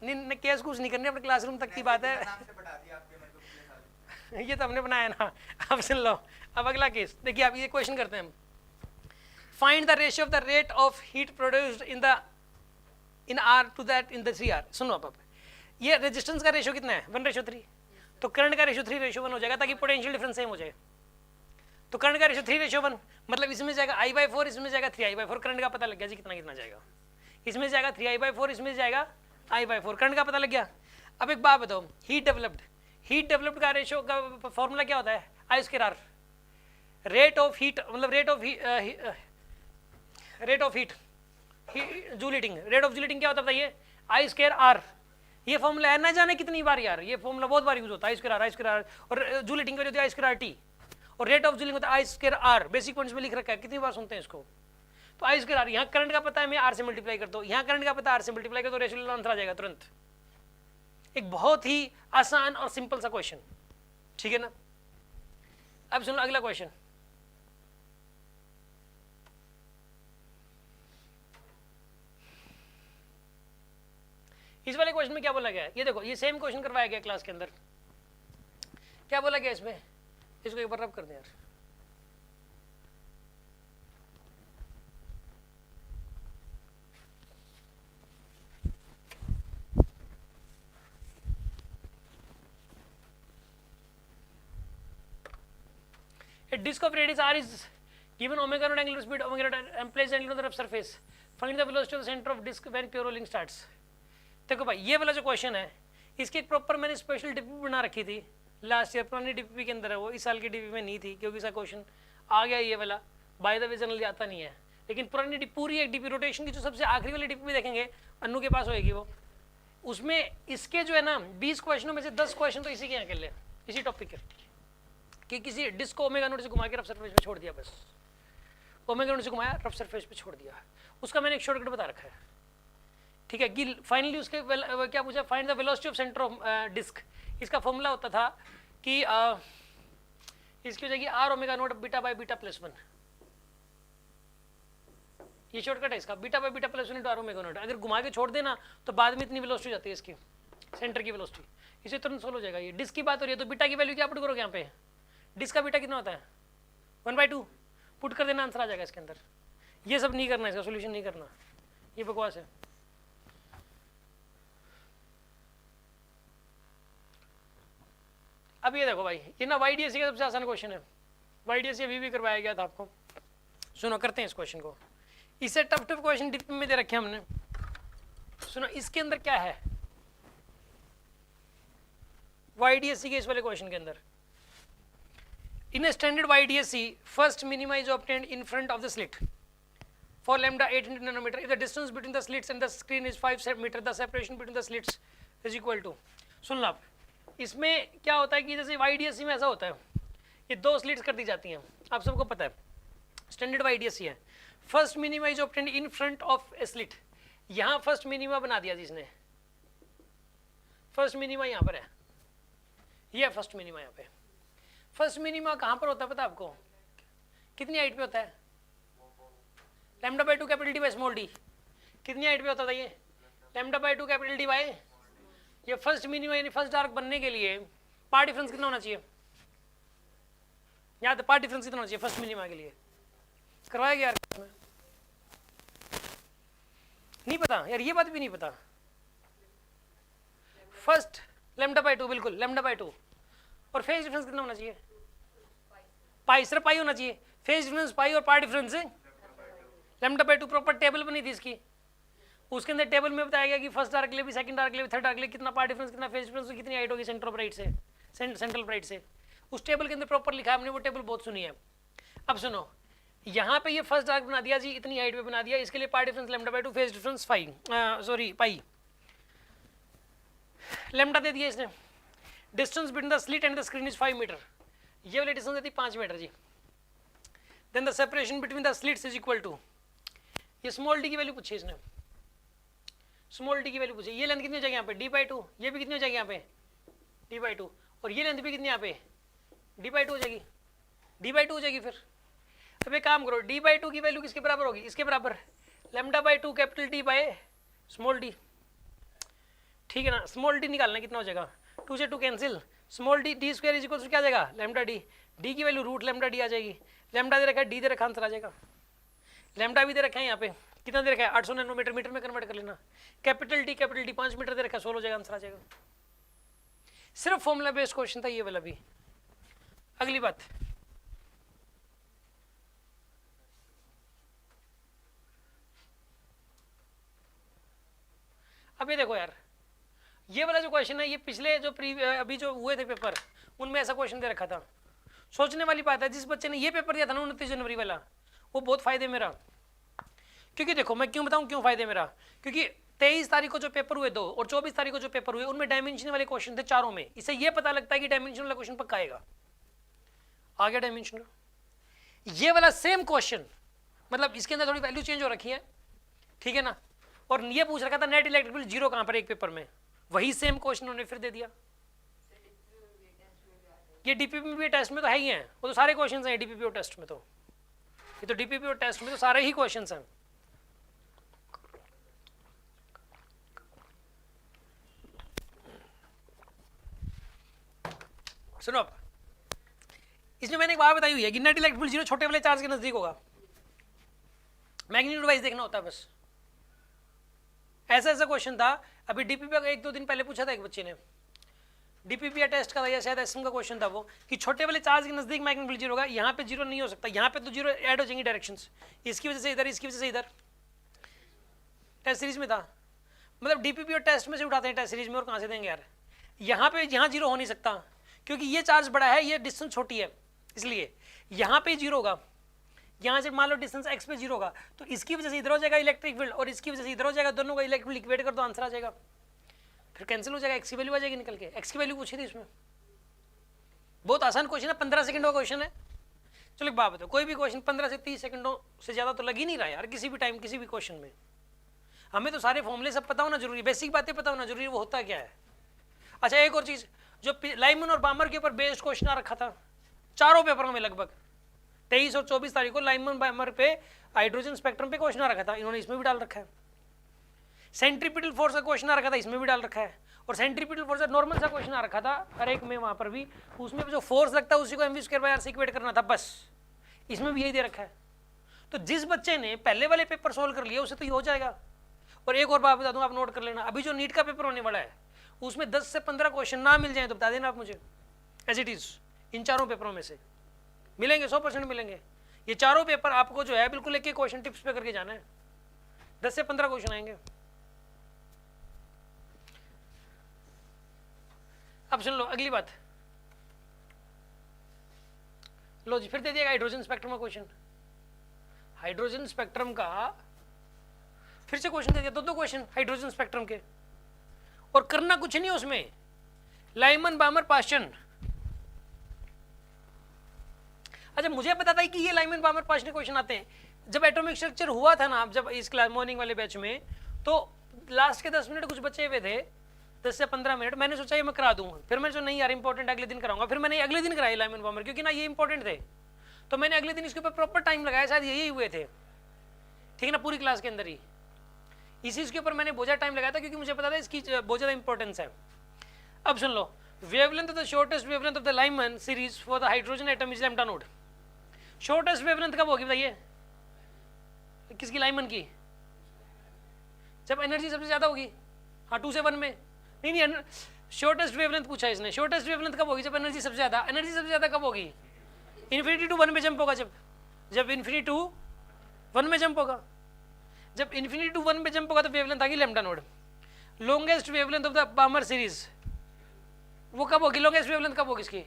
नहीं केस कुछ नहीं करनी, अपने क्लासरूम तक की बात है ये तो हमने बनाया ना। अब सुन लो, अब अगला केस देखिए, आप ये क्वेश्चन करते हैं हम, find the ratio of the rate of heat produced in R to that in the 3R। सुनो अब ये रेजिस्टेंस का रेशियो कितना है 1:3, तो करंट का रेशियो 3:1 हो जाएगा ताकि पोटेंशियल डिफरेंस सेम हो जाए। तो करंट का रेशियो 3:1 मतलब इसमें जाएगा I/4, इसमें जाएगा 3I/4, करंट का पता लग गया जी कितना कितना जाएगा, इसमें जाएगा 3I/4, इसमें जाएगा I/4, करंट का पता लग गया। अब एक बात बताओ, हीट डेवलप्ड का रेशियो का फॉर्मूला क्या होता है I²R, रेट ऑफ हीट मतलब rate of heat joule heating, rate of joule heating क्या होता है बताइए I²R। ये फॉर्मूला है ना जाने कितनी बार यार, ये फॉर्मूला बहुत बार यूज होता है I²R, और जूल हीटिंग का जो होता है I²RT, और रेट ऑफ जूलिंग होता है I²R, बेसिक पॉइंट्स में लिख रखा है, कितनी बार सुनते हैं इसको। तो I²R, यहाँ करंट का पता है मैं R से मल्टीप्लाई करता हूँ, यहाँ करंट का पता है R से मल्टीप्लाई करता हूँ, रेशियो आंसर आ जाएगा तुरंत। एक बहुत ही आसान और सिंपल सा क्वेश्चन, ठीक है ना। अब सुनो अगला क्वेश्चन, इस वाले क्वेश्चन में क्या बोला गया है, ये देखो, ये सेम क्वेश्चन करवाया गया क्लास के अंदर। क्या बोला गया इसमें, इसको एक बार रब कर दें यार। A disk of radius r is given omega naught angular speed omega naught and placed angle on the rough surface. Find the velocity of the center of disk when pure rolling starts. देखो भाई ये वाला जो question है, इसकी एक proper मैंने special DP बना रखी थी लास्ट ईयर, पुरानी डीपी के अंदर है वो, इस साल की डीपी में नहीं थी क्योंकि इसका क्वेश्चन आ गया ये वाला, बाय द वे जनरली आता नहीं है। लेकिन पुरानी पूरी एक डीपी रोटेशन की जो सबसे आखिरी वाली डीपी में देखेंगे, अन्नू के पास होएगी वो, उसमें इसके जो है ना 20 क्वेश्चनों में से 10 क्वेश्चन तो इसी के यहाँ के लिए, इसी टॉपिक के, कि किसी डिस्क को ओमेगा नोट से घुमा के रफ सरफेस पे छोड़ दिया, बस ओमेगा नोट से घुमाया रफ सरफेस पे छोड़ दिया, उसका मैंने एक शॉर्टकट बता रखा है, ठीक है। कि फाइनली उसके क्या पूछा, find the velocity of centre of disc. इसका फॉर्मूला होता था कि इसकी हो जाएगी R omega naught beta by beta plus 1, ये शॉर्टकट है इसका, beta by beta plus 1 R omega naught. अगर घुमा के छोड़ देना तो बाद में इतनी वेलोसिटी हो जाती है इसकी, सेंटर की वेलोसिटी, इसे तुरंत सोल्व हो जाएगा। ये डिस्क की बात हो रही है तो बीटा की वैल्यू क्या पुट करोगे यहाँ पे, डिस्क का बीटा कितना होता है 1/2, पुट कर देना, आंसर आ जाएगा इसके अंदर। ये सब नहीं करना, इसका सोल्यूशन नहीं करना, ये बकवास है। अब ये देखो भाई, ये ना YDSC का सबसे आसान क्वेश्चन है, YDSC अभी भी करवाया गया था आपको। सुनो करते हैं इस क्वेश्चन को, इससे टफ क्वेश्चन डीपी में दे रखे हमने। सुनो इसके अंदर क्या है YDSC के इस वाले क्वेश्चन के अंदर, in a standard YDSC first minima is obtained in front of the slit for lambda 800 nanometer if the distance between the slits and the screen is 5 cm, the separation between the slits is equal to। सुन लो, इसमें क्या होता है कि जैसे YDSC में ऐसा होता है, ये 2 स्लिट्स कर दी जाती हैं, आप सबको पता है, स्टैंडर्ड YDSC है। First minima is obtained in front of A slit, यहाँ फर्स्ट मिनिमा बना दिया जिसने, फर्स्ट मिनिमा यहाँ पर है, ये फर्स्ट मिनिमा यहाँ पे। फर्स्ट मिनिमा कहाँ पर होता है पता है आपको, कितनी हाइट पे होता है, λ/2 capital D by small d, कितनी हाइट पे होता था ये, λ/2 कैपिटल डी बाई, ये फर्स्ट मिनिमा यानी फर्स्ट डार्क बनने के लिए पार्ट डिफरेंस कितना होना चाहिए, याद है पार्ट डिफरेंस कितना होना चाहिए फर्स्ट मिनिमा के लिए, करवाया गया यार, नहीं पता यार, ये बात भी नहीं पता। फर्स्ट λ/2, बिल्कुल λ/2, और फेज डिफरेंस कितना होना चाहिए, पाई, सिर्फ पाई होना चाहिए, फेज डिफरेंस पाई और पार्ट डिफरेंस λ/2। प्रॉपर टेबल बनी थी इसकी, उसके अंदर टेबल में बताया गया कि फर्स्ट डार्क के लिए भी, सेकंड डार्क के लिए भी, थर्ड डार्क के लिए कितना पार्ट डिफरेंस, कितना फेज डिफरेंस, कितनी हाइट होगी सेंटर ऑफ राइट से, सेंट्रल राइट से, उस टेबल के अंदर प्रॉपर लिखा है हमने, वो टेबल बहुत सुनी है। अब सुनो, यहाँ पे ये फर्स्ट डार्क बना दिया जी, इतनी हाइट पे बना दिया, इसके लिए path difference λ/2, phase difference pi दे दिया इसने। Distance between the slit and the screen is 5 metre, ये वाली डिस्टेंस देती 5 मीटर जी। Then the separation between the slits is equal to, ये स्मॉल डी की वैल्यू पूछी इसने, स्मॉल डी की वैल्यू पूछी, ये लेंथ कितनी हो जाएगी यहाँ पे d/2, ये भी कितनी हो जाएगी यहाँ पे d/2, और ये लेंथ भी कितनी यहाँ पे d/2 हो जाएगी, d/2 हो जाएगी। फिर अब एक काम करो, d/2 की वैल्यू किसके बराबर होगी, इसके बराबर λ/2 capital D by small d, ठीक है ना। स्मॉल डी निकालना कितना हो जाएगा, 2 से 2 cancel, small D D square is equal to क्या आ जाएगा λd, डी की वैल्यू रूट λd आ जाएगी, लैम्डा दे रखा है, डी दे रखा, आंसर आ जाएगा। लैम्डा भी दे रखा है यहाँ पे, कितना दे रखा है 800 नैनोमीटर, मीटर में कन्वर्ट कर लेना, कैपिटल डी 5 मीटर दे रखा है, 16 हो जाएगा, आंसर आ जाएगा। सिर्फ फॉर्मूला बेस्ड क्वेश्चन था ये वाला भी। अगली बात, अब ये देखो यार, ये वाला जो क्वेश्चन है ये पिछले जो अभी जो हुए थे पेपर उनमें ऐसा क्वेश्चन दे रखा था। सोचने वाली बात है, जिस बच्चे ने ये पेपर दिया था ना 29 जनवरी वाला, वो बहुत फायदे मेरा, क्योंकि देखो मैं क्यों बताऊं क्यों फायदे मेरा, क्योंकि 23 तारीख को जो पेपर हुए 2 और 24 तारीख को जो पेपर हुए उनमें डायमेंशन वाले क्वेश्चन थे चारों में। इससे ये पता लगता है कि डायमेंशन वाला क्वेश्चन पक्का आएगा। आ गया डायमेंशन, ये वाला सेम क्वेश्चन, मतलब इसके अंदर थोड़ी वैल्यू चेंज हो रखी है, ठीक है ना। और ये पूछ रखा था नेट इलेक्ट्रिक बिल 0 कहां पर एक पेपर में, वही सेम क्वेश्चन उन्होंने फिर दे दिया। ये डीपीपीओ टेस्ट में तो है ही है, वो तो सारे क्वेश्चंस हैं डीपीपीओ टेस्ट में, तो ये तो डीपीपीओ टेस्ट में तो सारे ही क्वेश्चंस हैं। सुनो, इसमें मैंने एक बात बताई हुई है कि नेट इलेक्ट्रिक बिल 0 छोटे वाले चार्ज के नजदीक होगा, मैग्नीट्यूड वाइज देखना होता है बस। ऐसा ऐसा क्वेश्चन था अभी डीपीपीओ का 1-2 दिन पहले पूछा था एक बच्चे ने, डीपीपीओ टेस्ट का था या शायद एसएम का क्वेश्चन था वो, कि छोटे वाले चार्ज के नजदीक मैग्नीट्यूड 0 होगा, यहाँ पे 0 नहीं हो सकता, यहाँ पे तो 0 ऐड हो जाएंगी डायरेक्शंस, इसकी वजह से इधर, इसकी वजह से इधर। टेस्ट सीरीज में था, मतलब डीपीपीओ टेस्ट में से उठाते हैं टेस्ट सीरीज में, और कहाँ से देंगे यार। यहाँ पे यहाँ 0 हो नहीं सकता क्योंकि ये चार्ज बड़ा है, ये डिस्टेंस छोटी है, इसलिए यहाँ पे 0 होगा। यहाँ से मान लो डिस्टेंस x पे 0 होगा, तो इसकी वजह से इधर हो जाएगा इलेक्ट्रिक फील्ड और इसकी वजह से इधर हो जाएगा, दोनों का इलेक्ट्रिक फील्ड इक्वेट कर दो, आंसर आ जाएगा। फिर कैंसिल हो जाएगा, x की वैल्यू आ जाएगी निकल के। x की वैल्यू पूछी थी इसमें, बहुत आसान क्वेश्चन है, 15 सेकंडों का क्वेश्चन है। चलो एक बात बताओ, कोई भी क्वेश्चन 15 से 30 सेकंडों से ज़्यादा तो लग ही नहीं रहा यार किसी भी टाइम किसी भी क्वेश्चन में। हमें तो सारे फॉर्मूले सब पता होना जरूरी है, बेसिक बातें पता होना जरूरी है, वो होता क्या है। अच्छा एक और चीज़, जो लाइमन और बामर के ऊपर बेस्ड क्वेश्चन आ रखा था चारों पेपरों में लगभग, 23 और 24 तारीख को लाइमन बामर पे हाइड्रोजन स्पेक्ट्रम पे क्वेश्चन आ रखा था, इन्होंने इसमें भी डाल रखा है। सेंट्रीपिटल फोर्स का क्वेश्चन आ रखा था, इसमें भी डाल रखा है। और सेंट्रीपिटल फोर्स का नॉर्मल सा क्वेश्चन आ रखा था हर एक में, वहां पर भी उसमें जो फोर्स लगता है उसी को mv² से इक्वेट करना था, बस इसमें भी यही दे रखा है। तो जिस बच्चे ने पहले वाले पेपर सोल्व कर लिया उसे तो ये हो जाएगा। और एक और बात बता दूं, आप नोट कर लेना, अभी जो नीट का पेपर होने वाला है उसमें 10 से 15 क्वेश्चन ना मिल जाए तो बता देना आप मुझे, एज इट इज इन चारों पेपरों में से मिलेंगे, 100% मिलेंगे। ये चारों पेपर आपको जो है बिल्कुल एक एक क्वेश्चन टिप्स पे करके जाना है, 10 से 15 क्वेश्चन आएंगे। अब सुन लो अगली बात, लो जी फिर दे दिएगा हाइड्रोजन स्पेक्ट्रम का क्वेश्चन। हाइड्रोजन स्पेक्ट्रम का फिर से क्वेश्चन दे दिया, दो क्वेश्चन हाइड्रोजन स्पेक्ट्रम के, और करना कुछ नहीं उसमें, लाइमन बामर पास्चन। अच्छा मुझे पता था कि ये लाइमन बामर पास्चन क्वेश्चन आते हैं। जब एटॉमिक स्ट्रक्चर हुआ था ना, जब इस क्लास मॉर्निंग वाले बैच में, तो लास्ट के 10 मिनट कुछ बचे हुए थे, 10 से 15 मिनट, मैंने सोचा ये मैं करा दूंगा, फिर मैंने सोचा नहीं यार इंपॉर्टेंट अगले दिन कराऊंगा, फिर मैंने अगले दिन कराया लाइमन बामर, क्योंकि ना ये इंपॉर्टेंट थे, तो मैंने अगले दिन इसके ऊपर प्रॉपर टाइम लगाया, शायद यही हुए थे, ठीक है ना, पूरी क्लास के अंदर ही इसी इसके ऊपर मैंने बहुत टाइम लगाया था, क्योंकि मुझे पता था इसकी बहुत ज़्यादा इंपॉर्टेंस है। अब सुन लो, wavelength of the shortest wavelength of the Lyman series for the hydrogen atom is lambda naught. Shortest wavelength कब होगी बताइए, किसकी, लाइमन की, जब एनर्जी सबसे ज़्यादा होगी। हाँ 2 से 1 में नहीं, शॉर्टेस्ट वेवलेंथ पूछा इसने, शॉर्टेस्ट वेवलेंथ कब होगी, जब एनर्जी सबसे ज़्यादा। एनर्जी सबसे ज़्यादा कब होगी, इन्फिनिटी टू 1 में जंप होगा, जब इन्फिनिटी टू 1 में जंप होगा, जब इन्फिनिटी टू 1 में जंप होगा तो वेवलेंथ आ गई lambda node. Longest wavelength of the बामर series वो कब होगी, लॉन्गेस्ट वेवलेंथ कब होगी इसकी,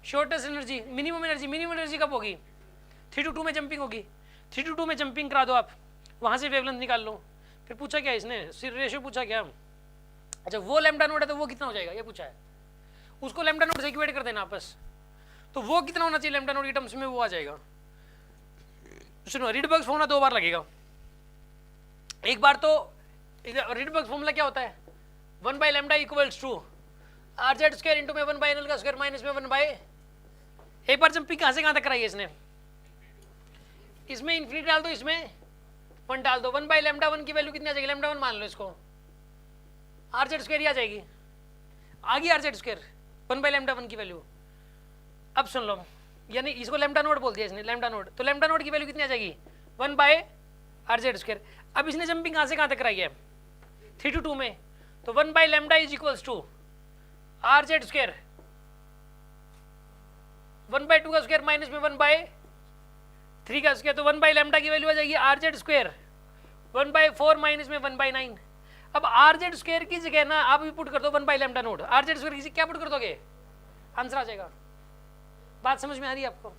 शॉर्टेस्ट एनर्जी, मिनिमम एनर्जी कब होगी, 3 to 2 में जंपिंग होगी। 3 to 2 में जंपिंग करा दो आप, वहाँ से वेवलेंथ निकाल लो। फिर पूछा क्या इसने, रेशियो पूछा क्या, अच्छा वो लैम्डा नोड है तो वो कितना हो जाएगा ये पूछा है, उसको लैम्डा नोट से इक्वेट कर देना आपस, तो वो कितना होना चाहिए लैम्डा नोट की टर्म्स में, वो आ जाएगा। सुनो, रिडबर्ग्स फॉर्मूला 2 बार लगेगा। एक बार तो रिडबर्ग्स फॉर्मूला क्या होता है, 1 by lambda equals to R Z square into में 1 बाई एल का स्क्वायर माइनस में 1 बाई, एक बार जंपिंग कहां से कहां तक कराई है इसने, इसमें इन्फिनिटी डाल दो, इसमें 1 डाल दो, 1 बाई लैम्डा 1 की वैल्यू कितनी आ जाएगी, लैम्डा 1 मान लो इसको, आर जेड स्क्वायर ही आ जाएगी, आ गई are Z square 1 by lambda 1 की वैल्यू। अब सुन लो, यानी इसको लैम्डा नोट बोल दिया इसने, लैम्डा नोट, तो लैम्डा नोट की वैल्यू कितनी आ जाएगी 1 बाई आर जेड स्क्वायर। अब इसने जंपिंग कहां से कहां तक कराई है 3 to 2 में, तो 1 by lambda is equals to R Z square 1 by 2 का स्क्वायर माइनस में 1 बाई 3 का स्क्वायर, तो 1 बाई लैम्डा की वैल्यू आ जाएगी are Z square 1 by 4 minus में 1 बाई 9। अब आर जेड स्क्वायर की जगह ना आप भी पुट कर दो 1 by lambda note, are Z square की क्या पुट कर दोगे, आंसर आ जाएगा। बात समझ में आ रही है आपको?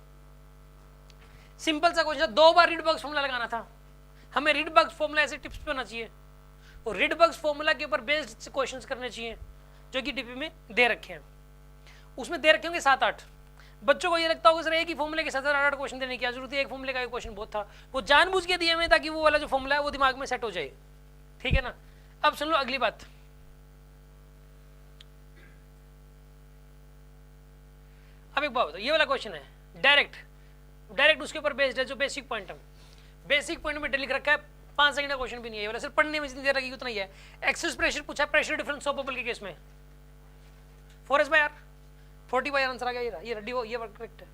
सिंपल सा क्वेश्चन, 2 बार रिडबर्ग्स फॉर्मूला लगाना था हमें। रिडबर्ग्स फॉर्मूला ऐसे टिप्स पे होना चाहिए, और रिडबर्ग्स फॉर्मूला के ऊपर बेस्ड क्वेश्चंस करने चाहिए जो कि डीपी में दे रखे हैं। उसमें दे रखे होंगे 7-8, बच्चों को ये लगता होगा सर एक ही फॉर्मूले के 7-8 क्वेश्चन देने की क्या जरूरत है, एक फॉर्मूले का क्वेश्चन बहुत था, वो जानबूझ के दिए हमें ताकि वो वाला जो फॉर्मूला है वो दिमाग में सेट हो जाए, ठीक है ना। अब सुन लो अगली बात, अब एक बात बताओ, ये वाला क्वेश्चन है डायरेक्ट उसके ऊपर बेस्ड है, जो बेसिक पॉइंट है, बेसिक पॉइंट में लिख रखा है, 5 सेकंड का क्वेश्चन भी नहीं है ये वाला, सिर्फ पढ़ने में जितनी देर लगेगी उतना ही है। एक्सेस प्रेशर पूछा, प्रेशर डिफरेंस सॉ बबल के केस में 4s by R 40 by R answer आ गया, ये रेडी हो, ये करेक्ट है।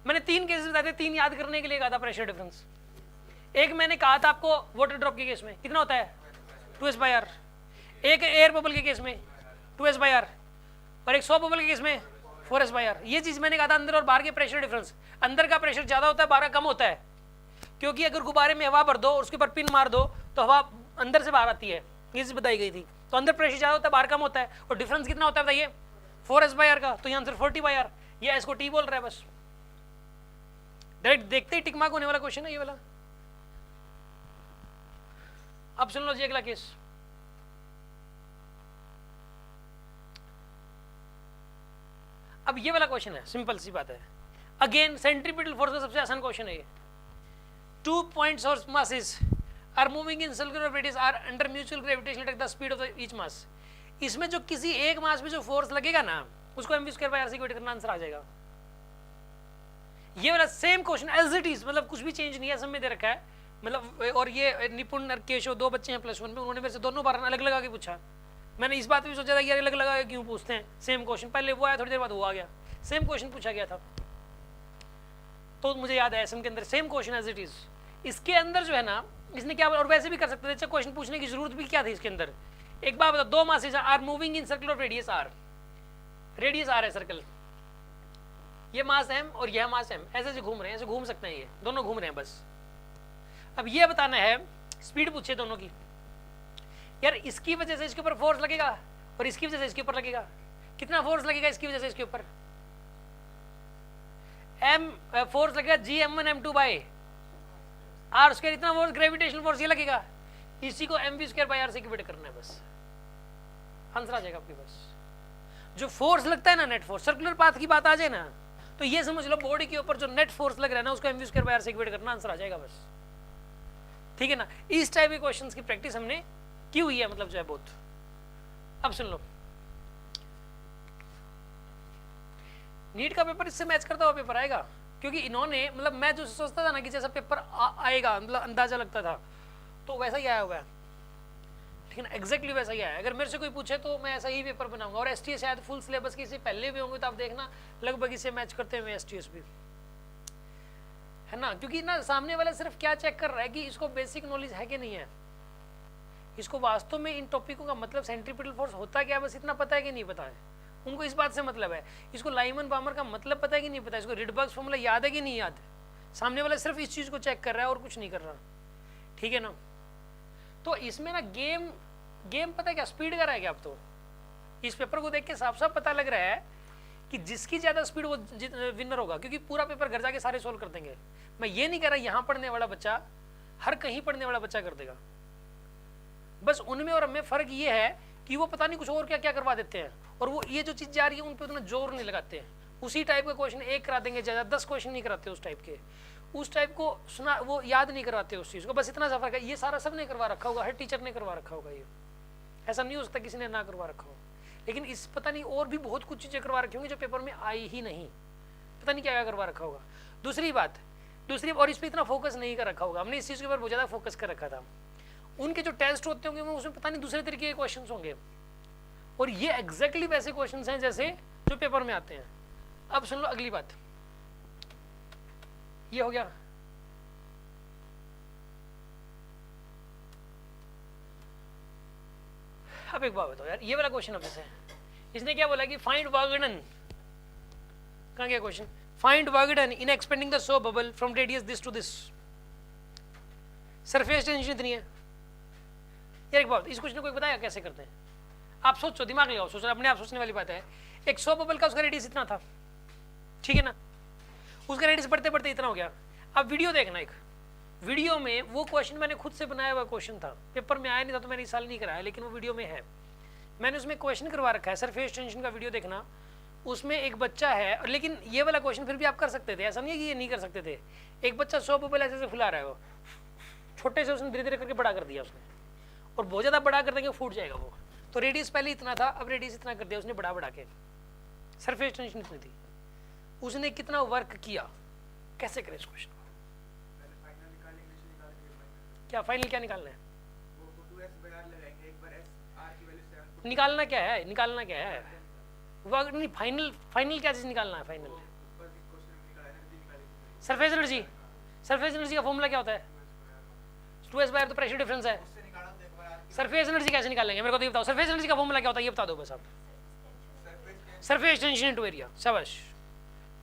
मैंने 3 केसेस बताए थे, 3 याद करने के लिए कहा था प्रेशर डिफरेंस। एक मैंने कहा था आपको वाटर ड्रॉप के केस में कितना होता है 2s बाय आर, एक एयर बबल के केस में 2s बाय आर, और एक सॉ बबल के केस में 4s बाय आर। ये चीज मैंने कहा था, अंदर और बाहर के प्रेशर डिफरेंस, अंदर का प्रेशर ज्यादा होता है, बाहर कम होता है, क्योंकि अगर गुब्बारे में हवा भर दो और उसके ऊपर पिन मार दो तो हवा अंदर से बाहर आती है, ये चीज बताई गई थी। तो अंदर प्रेशर ज्यादा होता है, बाहर कम होता है, और डिफरेंस कितना होता है बताइए 4s बाय आर का, तो ये आंसर 40 बाय आर, ये इसको टी बोल रहा है बस। डायरेक्ट देखते ही टिक मार्क होने वाला क्वेश्चन है ये वाला। अब सुन लो जी अगला केस, अब ये वाला क्वेश्चन है, सिंपल सी बात है, अगेन सेंट्रीपिटल फोर्स का सबसे आसान क्वेश्चन है ये। 2 points or masses are moving in circular radius are under mutual gravitational at the speed of each mass। इसमें जो किसी एक मास में जो फोर्स लगेगा ना उसको mv स्क्वायर बाय आर से इक्वेट करना, आंसर आ जाएगा। ये वाला same question as it is, मतलब कुछ भी चेंज नहीं है, सब में दे रखा है, मतलब। और ये निपुण नरकेश 2 बच्चे हैं +1 में, उन्होंने मेरे से दोनों बार अलग लगा के पूछा। मैंने इस बात भी सोचा था कि यार अलग लगा के क्यों पूछते हैं, सेम क्वेश्चन पहले वो आया, थोड़ी देर बाद वो आ गया, सेम क्वेश्चन पूछा गया था। तो मुझे याद है एसएम के अंदर same question as it is, इसके अंदर जो है ना इसने क्या, और वैसे भी कर सकते थे, अच्छा क्वेश्चन पूछने की जरूरत भी क्या थी इसके अंदर। एक बात बताओ, 2 masses are moving in circle of radius R, radius R है सर्कल, ये मास एम और यह मास एम, ऐसे ऐसे घूम रहे हैं, ऐसे घूम सकते हैं, ये दोनों घूम रहे हैं बस। अब ये बताना है, स्पीड पूछे दोनों की, यार इसकी वजह से इसके ऊपर फोर्स लगेगा और इसकी वजह से इसके ऊपर लगेगा, कितना फोर्स लगेगा इसकी वजह से इसके ऊपर, एम फोर्स लगेगा gm1 m2 by R square, इतना फोर्स ग्रेविटेशनल फोर्स ये लगेगा, इसी को mv स्क्वायर बाय आर से इक्वेट करना है बस, आंसर आ जाएगा आपके पास। जो फोर्स लगता है ना नेट फोर्स, सर्कुलर पाथ की बात आ जाए ना, तो ये समझ लो बॉडी के ऊपर जो नेट फोर्स लग रहा है ना उसको mv स्क्वायर बाय आर से इक्वेट करना, आंसर आ जाएगा बस, ठीक है ना। इस टाइप के क्वेश्चंस की प्रैक्टिस हमने की हुई है, मतलब जो है बहुत। अब सुन लो, नीट का पेपर इससे मैच करता हुआ पेपर आएगा, क्योंकि इन्होंने, मतलब मैं जो सोचता था ना कि जैसा पेपर आएगा, मतलब अंदाजा लगता था, तो वैसा ही आया हुआ है, लेकिन एग्जैक्टली वैसा ही आया है। अगर मेरे से कोई पूछे तो मैं ऐसा ही पेपर बनाऊंगा, और एसटीएस शायद फुल सिलेबस के इससे पहले भी होंगे, तो आप देखना लगभग इसे मैच करते हुए एसटीएस भी, है ना। क्योंकि ना सामने वाला सिर्फ क्या चेक कर रहा है कि इसको बेसिक नॉलेज है कि नहीं है, इसको वास्तव में इन टॉपिकों का मतलब सेंट्रीपिटल फोर्स होता क्या बस इतना पता है कि नहीं पता है, उनको इस बात से मतलब है। इसको लाइमन बामर का मतलब पता है कि नहीं पता है, इसको रिडबर्ग्स फॉर्मूला याद है कि नहीं याद। सामने वाला सिर्फ इस चीज को चेक कर रहा है और कुछ नहीं कर रहा, ठीक है ना। तो इसमें ना गेम पता है क्या, स्पीड का रह गया। अब तो इस पेपर को देख के साफ साफ पता लग रहा है कि जिसकी ज्यादा स्पीड वो विनर होगा, क्योंकि पूरा पेपर घर जाके सारे सोल्व कर देंगे। मैं ये नहीं कह रहा यहाँ पढ़ने वाला बच्चा हर कहीं पढ़ने वाला बच्चा कर देगा, बस उनमें और हमें फर्क ये है कि वो पता नहीं कुछ और क्या क्या करवा देते हैं, और वो ये जो चीज़ जा रही है उन पर उतना जोर नहीं लगाते हैं। उसी टाइप का क्वेश्चन एक करा देंगे, ज़्यादा 10 क्वेश्चन नहीं कराते उस टाइप के, उस टाइप को सुना वो याद नहीं करवाते उस चीज़ को, बस इतना सा फर्क है। ये सारा सब ने करवा रखा होगा, हर टीचर ने करवा रखा होगा, ये ऐसा नहीं हो सकता किसी ने ना करवा रखा हो। लेकिन इस पता नहीं और भी बहुत कुछ चीज़ें करवा रखी होंगी जो पेपर में आई ही नहीं, पता नहीं क्या क्या करवा रखा होगा। दूसरी और इस पर इतना फोकस नहीं कर रखा होगा हमने, इस चीज़ के ऊपर बहुत ज़्यादा फोकस कर रखा था। उनके जो टेस्ट होते होंगे उसमें पता नहीं दूसरे तरीके के क्वेश्चन होंगे, और ये एग्जैक्टली वैसे क्वेश्चन हैं जैसे जो पेपर में आते हैं। अब सुन लो अगली बात, ये हो गया। अब एक बात बताओ यार, ये वाला क्वेश्चन अब जैसे इसने क्या बोला कि फाइंड वागडन, कहाँ गया question, find work done in expanding the soap bubble from radius this to this, surface tension इतनी है यार। एक बात, इस क्वेश्चन को बताया कैसे करते हैं, आप सोचो, दिमाग लगाओ, सोचो, अपने आप सोचने वाली बात है। एक सो बबल का उसका रेडियस इतना था, ठीक है ना, उसका रेडियस बढ़ते बढ़ते इतना हो गया। अब वीडियो देखना, एक वीडियो में वो क्वेश्चन मैंने खुद से बनाया हुआ क्वेश्चन था, पेपर में आया नहीं था तो मैंने इस साल नहीं कराया, लेकिन वो वीडियो में है, मैंने उसमें क्वेश्चन करवा रखा है। सरफेस टेंशन का वीडियो देखना, उसमें एक बच्चा है, लेकिन ये वाला क्वेश्चन फिर भी आप कर सकते थे, ऐसा नहीं है कि ये नहीं कर सकते थे। एक बच्चा सो बबल ऐसे फुला रहा है, वो छोटे से उसने धीरे धीरे करके बड़ा कर दिया उसने, और बहुत ज़्यादा बड़ा कर देंगे फूट जाएगा वो, तो रेडियस पहले इतना था, अब रेडियस इतना कर दिया उसने बड़ा बड़ा के, सरफेस टेंशन इतनी थी। उसने कितना वर्क किया, कैसे करें इस क्वेश्चन को, क्या फाइनल क्या निकालना है, निकालना क्या है, निकालना क्या है वर्क नहीं, फाइनल क्या चीज निकालना है, final surface energy. Surface energy का फॉर्मूला क्या होता है, 2s/r, तो प्रेशर डिफरेंस है। सरफेस एनर्जी कैसे निकालेंगे मेरे को तो ये बताओ, सरफेस एनर्जी का फॉर्मूला क्या होता है ये बता दो बस आप। सरफेस टेंशन इनटू एरिया, शाबाश,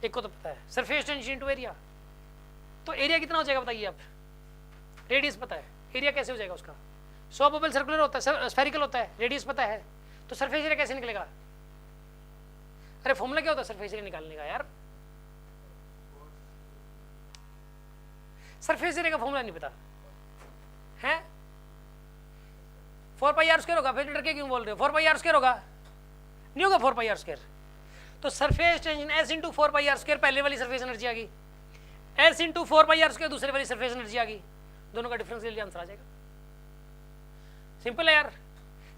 एक को तो पता है, सरफेस टेंशन इनटू एरिया। तो एरिया कितना हो जाएगा बताइए आप, रेडियस पता है, एरिया कैसे हो जाएगा उसका, सो बबल सर्कुलर होता है, स्फेरिकल होता है, रेडियस पता है, तो सरफेस एरिया कैसे निकलेगा। अरे फॉर्मूला क्या होता है सरफेस एरिया निकालने का यार, सरफेस एरिया का फॉर्मूला नहीं पता है, 4πr² होगा, फिर डर के क्यों बोल रहे हो, 4πr² होगा, नहीं होगा 4πr²। तो surface tension S into 4πr², पहले वाली सरफेस एनर्जी आ गई, S इंटू 4πr² दूसरे वाली सरफेस एनर्जी आ गई, दोनों का डिफरेंस ले लिया, आंसर आ जाएगा। सिंपल है यार,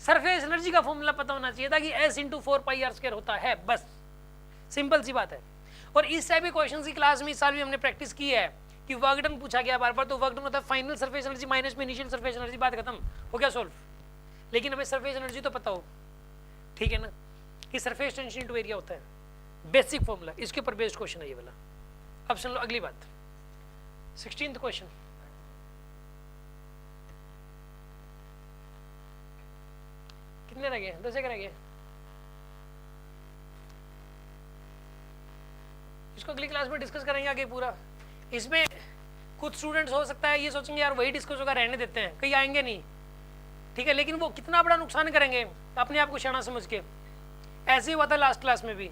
सरफेस एनर्जी का फॉर्मूला पता होना चाहिए था कि S इंटू 4πr² होता है, बस सिंपल सी बात है। और इस टाइप के क्वेश्चन की क्लास में इस साल भी हमने प्रैक्टिस की है कि वर्क डन पूछा गया बार बार, तो वर्क डन होता है फाइनल सरफेस एनर्जी माइनस में इनिशियल सरफेस एनर्जी, बात खत्म हो गया सोल्व। लेकिन हमें सरफेस एनर्जी तो पता हो, ठीक है ना, कि सरफेस टेंशन इनटू एरिया होता है, बेसिक फॉर्मूला, इसके ऊपर बेस्ड क्वेश्चन है ये वाला। अब सुन लो अगली बात, 16th क्वेश्चन, कितने रह गए, 10 रह गए, इसको अगली क्लास में डिस्कस करेंगे आगे पूरा। इसमें कुछ स्टूडेंट्स हो सकता है ये सोचेंगे यार वही डिस्कस होगा, रहने देते हैं, कहीं आएंगे नहीं, ठीक है, लेकिन वो कितना बड़ा नुकसान करेंगे अपने आप को शाना समझ के। ऐसे ही हुआ था लास्ट क्लास में भी,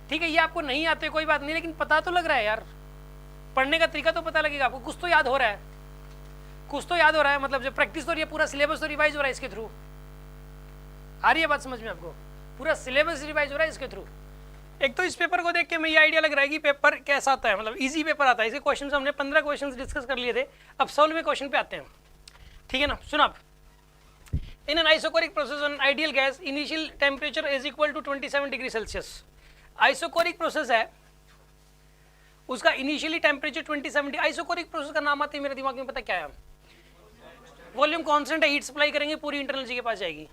ठीक है, ये आपको नहीं आते कोई बात नहीं, लेकिन पता तो लग रहा है यार, पढ़ने का तरीका तो पता लगेगा आपको, कुछ तो याद हो रहा है, कुछ तो याद हो रहा है, मतलब जो प्रैक्टिस तो रही है, पूरा सिलेबस तो रिवाइज हो रहा है इसके थ्रू, आ रही है बात समझ में आपको, पूरा सिलेबस रिवाइज हो रहा है इसके थ्रू। एक तो इस पेपर को देख के मैं ये आइडिया लग रहा है कि पेपर कैसा आता है, मतलब इजी पेपर आता है, इसके क्वेश्चन हमने 15 क्वेश्चन डिस्कस कर लिए थे, अब 16वें क्वेश्चन पे आते हैं, ठीक है ना। सुन आप, in an isochoric process on ideal gas initial temperature is equal to 27 degree Celsius. Isochoric process है, उसका इनिशियली टेम्परेचर 27, आइसोकोरिक प्रोसेस का नाम आते ही मेरे दिमाग में पता क्या है, वॉल्यूम कांस्टेंट है, हीट सप्लाई करेंगे पूरी इंटरनल एनर्जी के पास जाएगी,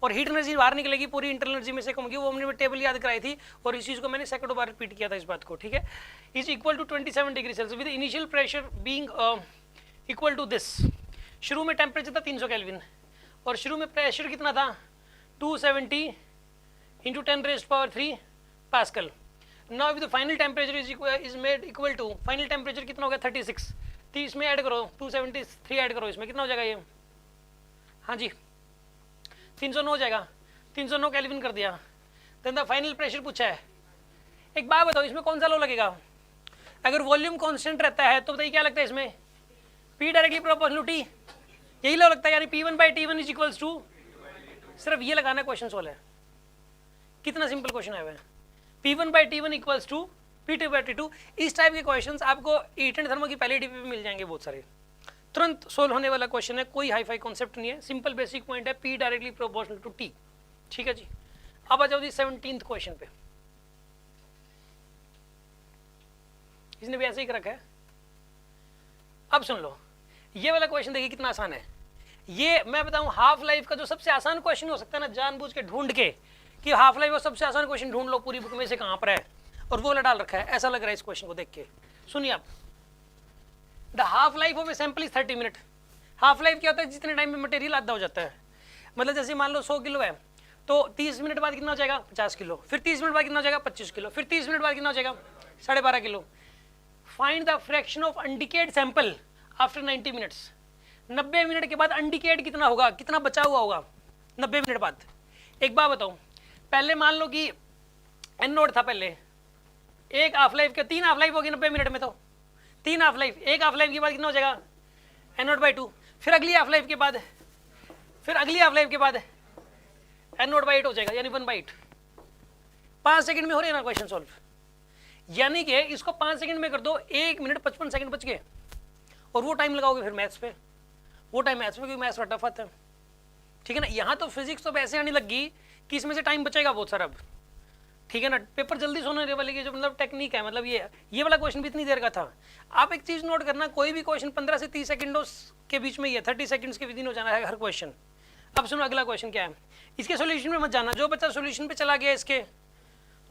और हीट एनर्जी बाहर निकलेगी पूरी इंटरनल एनर्जी में से कम होगी, वो हमने टेबल याद कराई थी, और इस चीज़ को मैंने सैकड़ों बार रिपीट किया था इस बात को, ठीक है। Is equal to 27 degree Celsius with initial pressure being equal to this. शुरू में टेम्परेचर था 300 केल्विन, और शुरू में प्रेशर कितना था 270 into 10⁻³ pascal. Now with final temperature is made equal to, final temperature कितना हो गया 36, 30 में ऐड करो 273 ऐड करो, इसमें कितना हो जाएगा ये, हाँ जी 309 हो जाएगा, 309 केल्विन कर दिया। देन द फाइनल प्रेशर पूछा है, एक बात बताओ इसमें कौन सा लॉ लगेगा, अगर वॉल्यूम कांस्टेंट रहता है तो बताइए क्या लगता है इसमें, P directly proportional to T, यही लॉ लगता है, यानी P1/T1 इज इक्वल्स टू सिर्फ ये लगाना क्वेश्चन सोल्व है, कितना सिंपल क्वेश्चन आया हुआ है। P1/T1 equals to P2/T2। इस टाइप के क्वेश्चंस आपको हीट एंड थर्मो की पहले डीपी पे मिल जाएंगे बहुत सारे, तुरंत सोल्व होने वाला क्वेश्चन है, कोई हाई फाई कॉन्सेप्ट नहीं है, सिंपल बेसिक पॉइंट है, P directly proportional to T। ठीक है जी, अब आ जाओ जी 17th क्वेश्चन पे। इसने भी ऐसे ही रखा है। अब सुन लो, ये वाला क्वेश्चन देखिए कितना आसान है। ये मैं बताऊं हाफ लाइफ का जो सबसे आसान क्वेश्चन हो सकता है ना, जानबूझ के ढूंढ के कि हाफ लाइफ का सबसे आसान क्वेश्चन ढूंढ लो पूरी बुक में से कहां पर है, और वो वाला डाल रखा है, ऐसा लग रहा है इस क्वेश्चन को देख के। सुनिए आप, the half life of a sample is 30 minute. Half life क्या होता है, जितने टाइम में मटेरियल आधा हो जाता है। मतलब जैसे मान लो 100 किलो है, तो 30 मिनट बाद कितना हो जाएगा, 50 किलो, फिर 30 मिनट बाद कितना हो जाएगा, 25 किलो, फिर 30 मिनट बाद कितना हो जाएगा, 12.5 kilo. Find the fraction of undecayed sample after 90 minutes. 90 minute के बाद अनडिकेड कितना होगा, कितना बचा हुआ होगा 90 मिनट बाद। एक बात बताओ, पहले मान लो कि एन नोड था, पहले एक हाफ लाइफ के 3 हाफ लाइफ होगी 90 मिनट में, तो 3 हाफ लाइफ, एक हाफ लाइफ के बाद कितना हो जाएगा n0/2, फिर अगली हाफ लाइफ के बाद, फिर अगली हाफ लाइफ के बाद n0/8 हो जाएगा, यानी 1/8। 5 सेकंड में हो रही है ना क्वेश्चन सॉल्व। यानी कि इसको 5 सेकंड में कर दो, 1 मिनट 55 सेकंड बच गए, और वो टाइम लगाओगे फिर मैथ्स पे, वो टाइम मैथ्स पे, क्योंकि मैथ्स थोड़ा टफ आता है। ठीक है ना, यहाँ तो फिजिक्स तो वैसे आने लगी कि इसमें से टाइम बचेगा बहुत सारा। अब ठीक है ना, पेपर जल्दी सोने वाले की जो मतलब टेक्निक है, मतलब ये वाला क्वेश्चन भी इतनी देर का था। आप एक चीज नोट करना, कोई भी क्वेश्चन 15 से 30 सेकंडों के बीच में ही है, 30 सेकंड्स के विदिन हो जाना है हर क्वेश्चन। अब सुनो अगला क्वेश्चन क्या है, इसके सोल्यूशन में मत जाना, जो बच्चा सोल्यूशन पे चला गया इसके,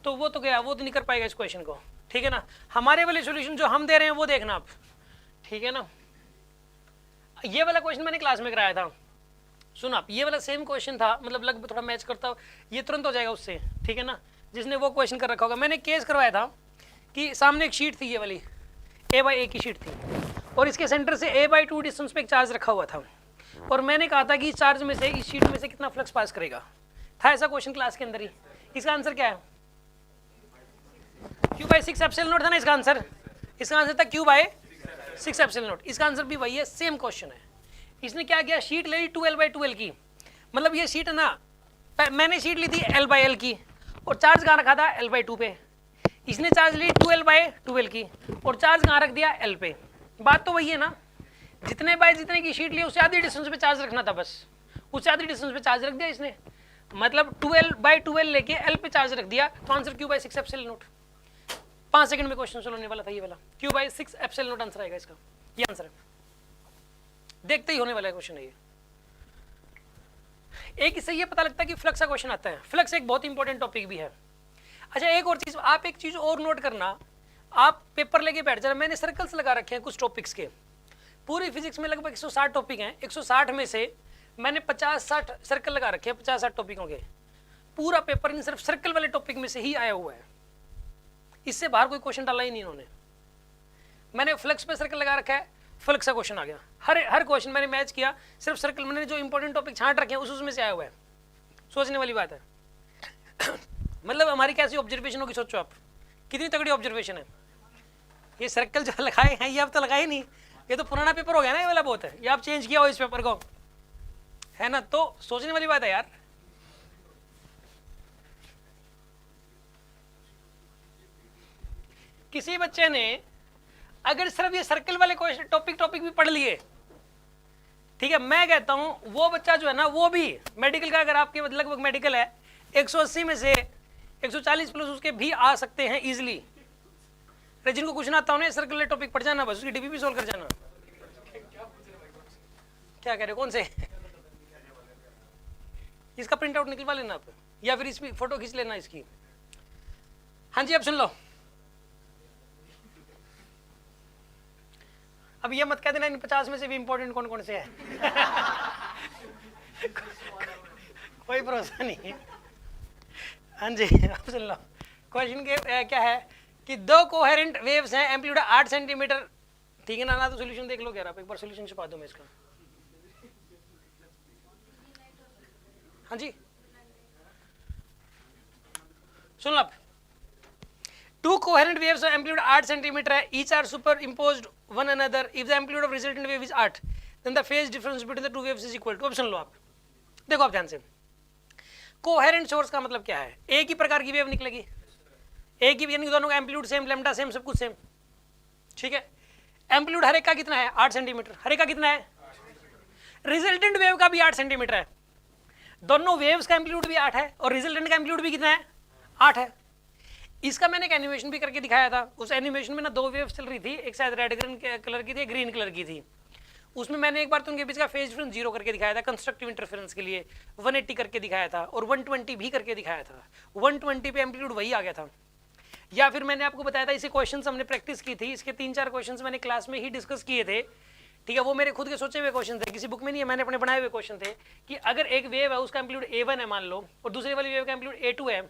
तो वो तो गया, वो तो नहीं कर पाएगा इस क्वेश्चन को। ठीक है ना, हमारे वाले सोल्यूशन जो हम दे रहे हैं वो देखना आप। ठीक है ना, ये वाला क्वेश्चन मैंने क्लास में कराया था, सुन आप, ये वाला सेम क्वेश्चन था, मतलब लगभग थोड़ा मैच करता, ये तुरंत हो जाएगा उससे। ठीक है ना, जिसने वो क्वेश्चन कर रखा होगा, मैंने केस करवाया था कि सामने एक शीट थी, ये वाली A/A की शीट थी, और इसके सेंटर से A/2 डिस्टेंस पे एक चार्ज रखा हुआ था, और मैंने कहा था कि इस चार्ज में से, इस शीट में से कितना फ्लक्स पास करेगा। था ऐसा क्वेश्चन क्लास के अंदर ही। इसका आंसर क्या है, Q/6 एप्सिलॉन नॉट था ना इसका आंसर। इसका आंसर था Q/6 एप्सिलॉन नॉट। इसका आंसर भी वही है, सेम क्वेश्चन है। इसने क्या किया, शीट ले ली 2L/2L की, मतलब ये शीट है ना, मैंने शीट ली थी L/L की, और चार्ज कहाँ रखा था L/2 पे। इसने चार्ज ली 2L/2L की, और चार्ज कहाँ रख दिया L पे। बात तो वही है ना, जितने बाय जितने की शीट ली उससे आधी डिस्टेंस पे चार्ज रखना था, बस उससे आधी डिस्टेंस पे चार्ज रख दिया इसने, मतलब 2L/2L लेके L पे चार्ज रख दिया, तो answer Q/6 epsilon not. 5 second में क्वेश्चन सोल्व होने वाला था ये वाला, Q/6 एप्सिलॉन नॉट आंसर आएगा इसका, ये आंसर है, देखते ही होने वाला क्वेश्चन है ये। एक इससे ये पता लगता है कि फ्लक्स का क्वेश्चन आता है, फ्लक्स एक बहुत इंपॉर्टेंट टॉपिक भी है। अच्छा एक और चीज, आप एक चीज और नोट करना, आप पेपर लेके बैठ जाना, मैंने सर्कल्स लगा रखे हैं कुछ टॉपिक्स के, पूरी फिजिक्स में लगभग 160 टॉपिक हैं, 160 में से मैंने 50-60 सर्कल लगा रखे हैं, 50-60 टॉपिकों के। पूरा पेपर इन सिर्फ सर्कल वाले टॉपिक में से ही आया हुआ है, इससे बाहर कोई क्वेश्चन डाला ही नहीं इन्होंने। मैंने फ्लक्स पे सर्कल लगा रखा है, फ्लक्स का क्वेश्चन आ गया, हर क्वेश्चन मैंने मैच किया, सिर्फ सर्कल मैंने जो इंपॉर्टेंट टॉपिक छांट रखे हैं उसमें से आया हुआ है। सोचने वाली बात है। मतलब हमारी कैसी ऑब्जर्वेशन होगी, सोचो आप, कितनी तगड़ी ऑब्जर्वेशन है। ये सर्कल जो लगाए हैं ये अब तो लगाए नहीं, ये तो पुराना पेपर हो गया ना, ये वाला बहुत है, ये आप चेंज किया हो इस पेपर को, है ना, तो सोचने वाली बात है यार। किसी बच्चे ने अगर सिर्फ ये सर्कल वाले क्वेश्चन टॉपिक भी पढ़ लिए, ठीक है, मैं कहता हूं वो बच्चा जो है ना, वो भी मेडिकल का, अगर आपके लगभग मेडिकल है 180 में से 140 प्लस उसके भी आ सकते हैं इजिली। जिनको कुछ ना आता हो ना, सर्कल वाले टॉपिक पढ़ जाना, बस उसकी डीपी भी सोल्व कर जाना। क्या कह रहे हो, कौन से? इसका प्रिंट आउट निकलवा लेना आप, या फिर इसकी फोटो खींच लेना इसकी। हाँ जी, अब सुन लो, अब ये मत कह देना इन 50 में से भी इंपॉर्टेंट कौन कौन से है। कोई भरोसा नहीं। हाँ जी, अब सुन लो, क्वेश्चन के क्या है कि दो कोहेरेंट वेव्स हैं, एम्पलीट्यूड 8 सेंटीमीटर, ठीक है ना, तो सोल्यूशन देख लो, आप एक बार सोल्यूशन छुपा दो मैं इसका। हाँ जी, सुन लो, two coherent waves of amplitude 8 centimeter है, each are superimposed one another. If the amplitude of resultant wave is 8, then the phase difference between the two waves is equal to, अब सुन लो आप, देखो आप ध्यान से, कोहेरेंट सोर्स का मतलब क्या है? एक ही प्रकार की वेव निकलेगी, एक ही, यानी दोनों का एम्पलीट्यूड सेम, लैम्डा सेम, सब कुछ सेम, ठीक है। एम्पलीट्यूड हर एक का कितना है? 8 सेंटीमीटर, हर एक का कितना है? रिजल्टेंट वेव का भी 8 सेंटीमीटर है, दोनों वेव्स का एम्पलीट्यूड भी 8 है और रिजल्टेंट का एम्पलीट्यूड भी कितना है? 8 है। इसका मैंने एक एनिमेशन भी करके दिखाया था, उस एनिमेशन में ना 2 वेव्स चल रही थी, एक शायद रेड ग्रीन कलर की थी, एक ग्रीन कलर की थी। उसमें मैंने एक बार तो उनके बीच का फेज डिफरेंस 0 करके दिखाया था कंस्ट्रक्टिव इंटरफेरेंस के लिए, 180 करके दिखाया था और 120 भी करके दिखाया था। 120 पे एम्पलीट्यूड वही आ गया था। या फिर मैंने आपको बताया था, इसे क्वेश्चंस हमने प्रैक्टिस की थी, इसके 3-4 क्वेश्चंस मैंने क्लास में ही डिस्कस किए थे, ठीक है। वो मेरे खुद के सोचे हुए क्वेश्चन थे, किसी बुक में नहीं है, मैंने अपने बनाए हुए क्वेश्चन थे कि अगर एक वेव है उसका एम्पलीट्यूड A1 है मान लो, और दूसरी वाली वेव का एम्पलीट्यूड A2 है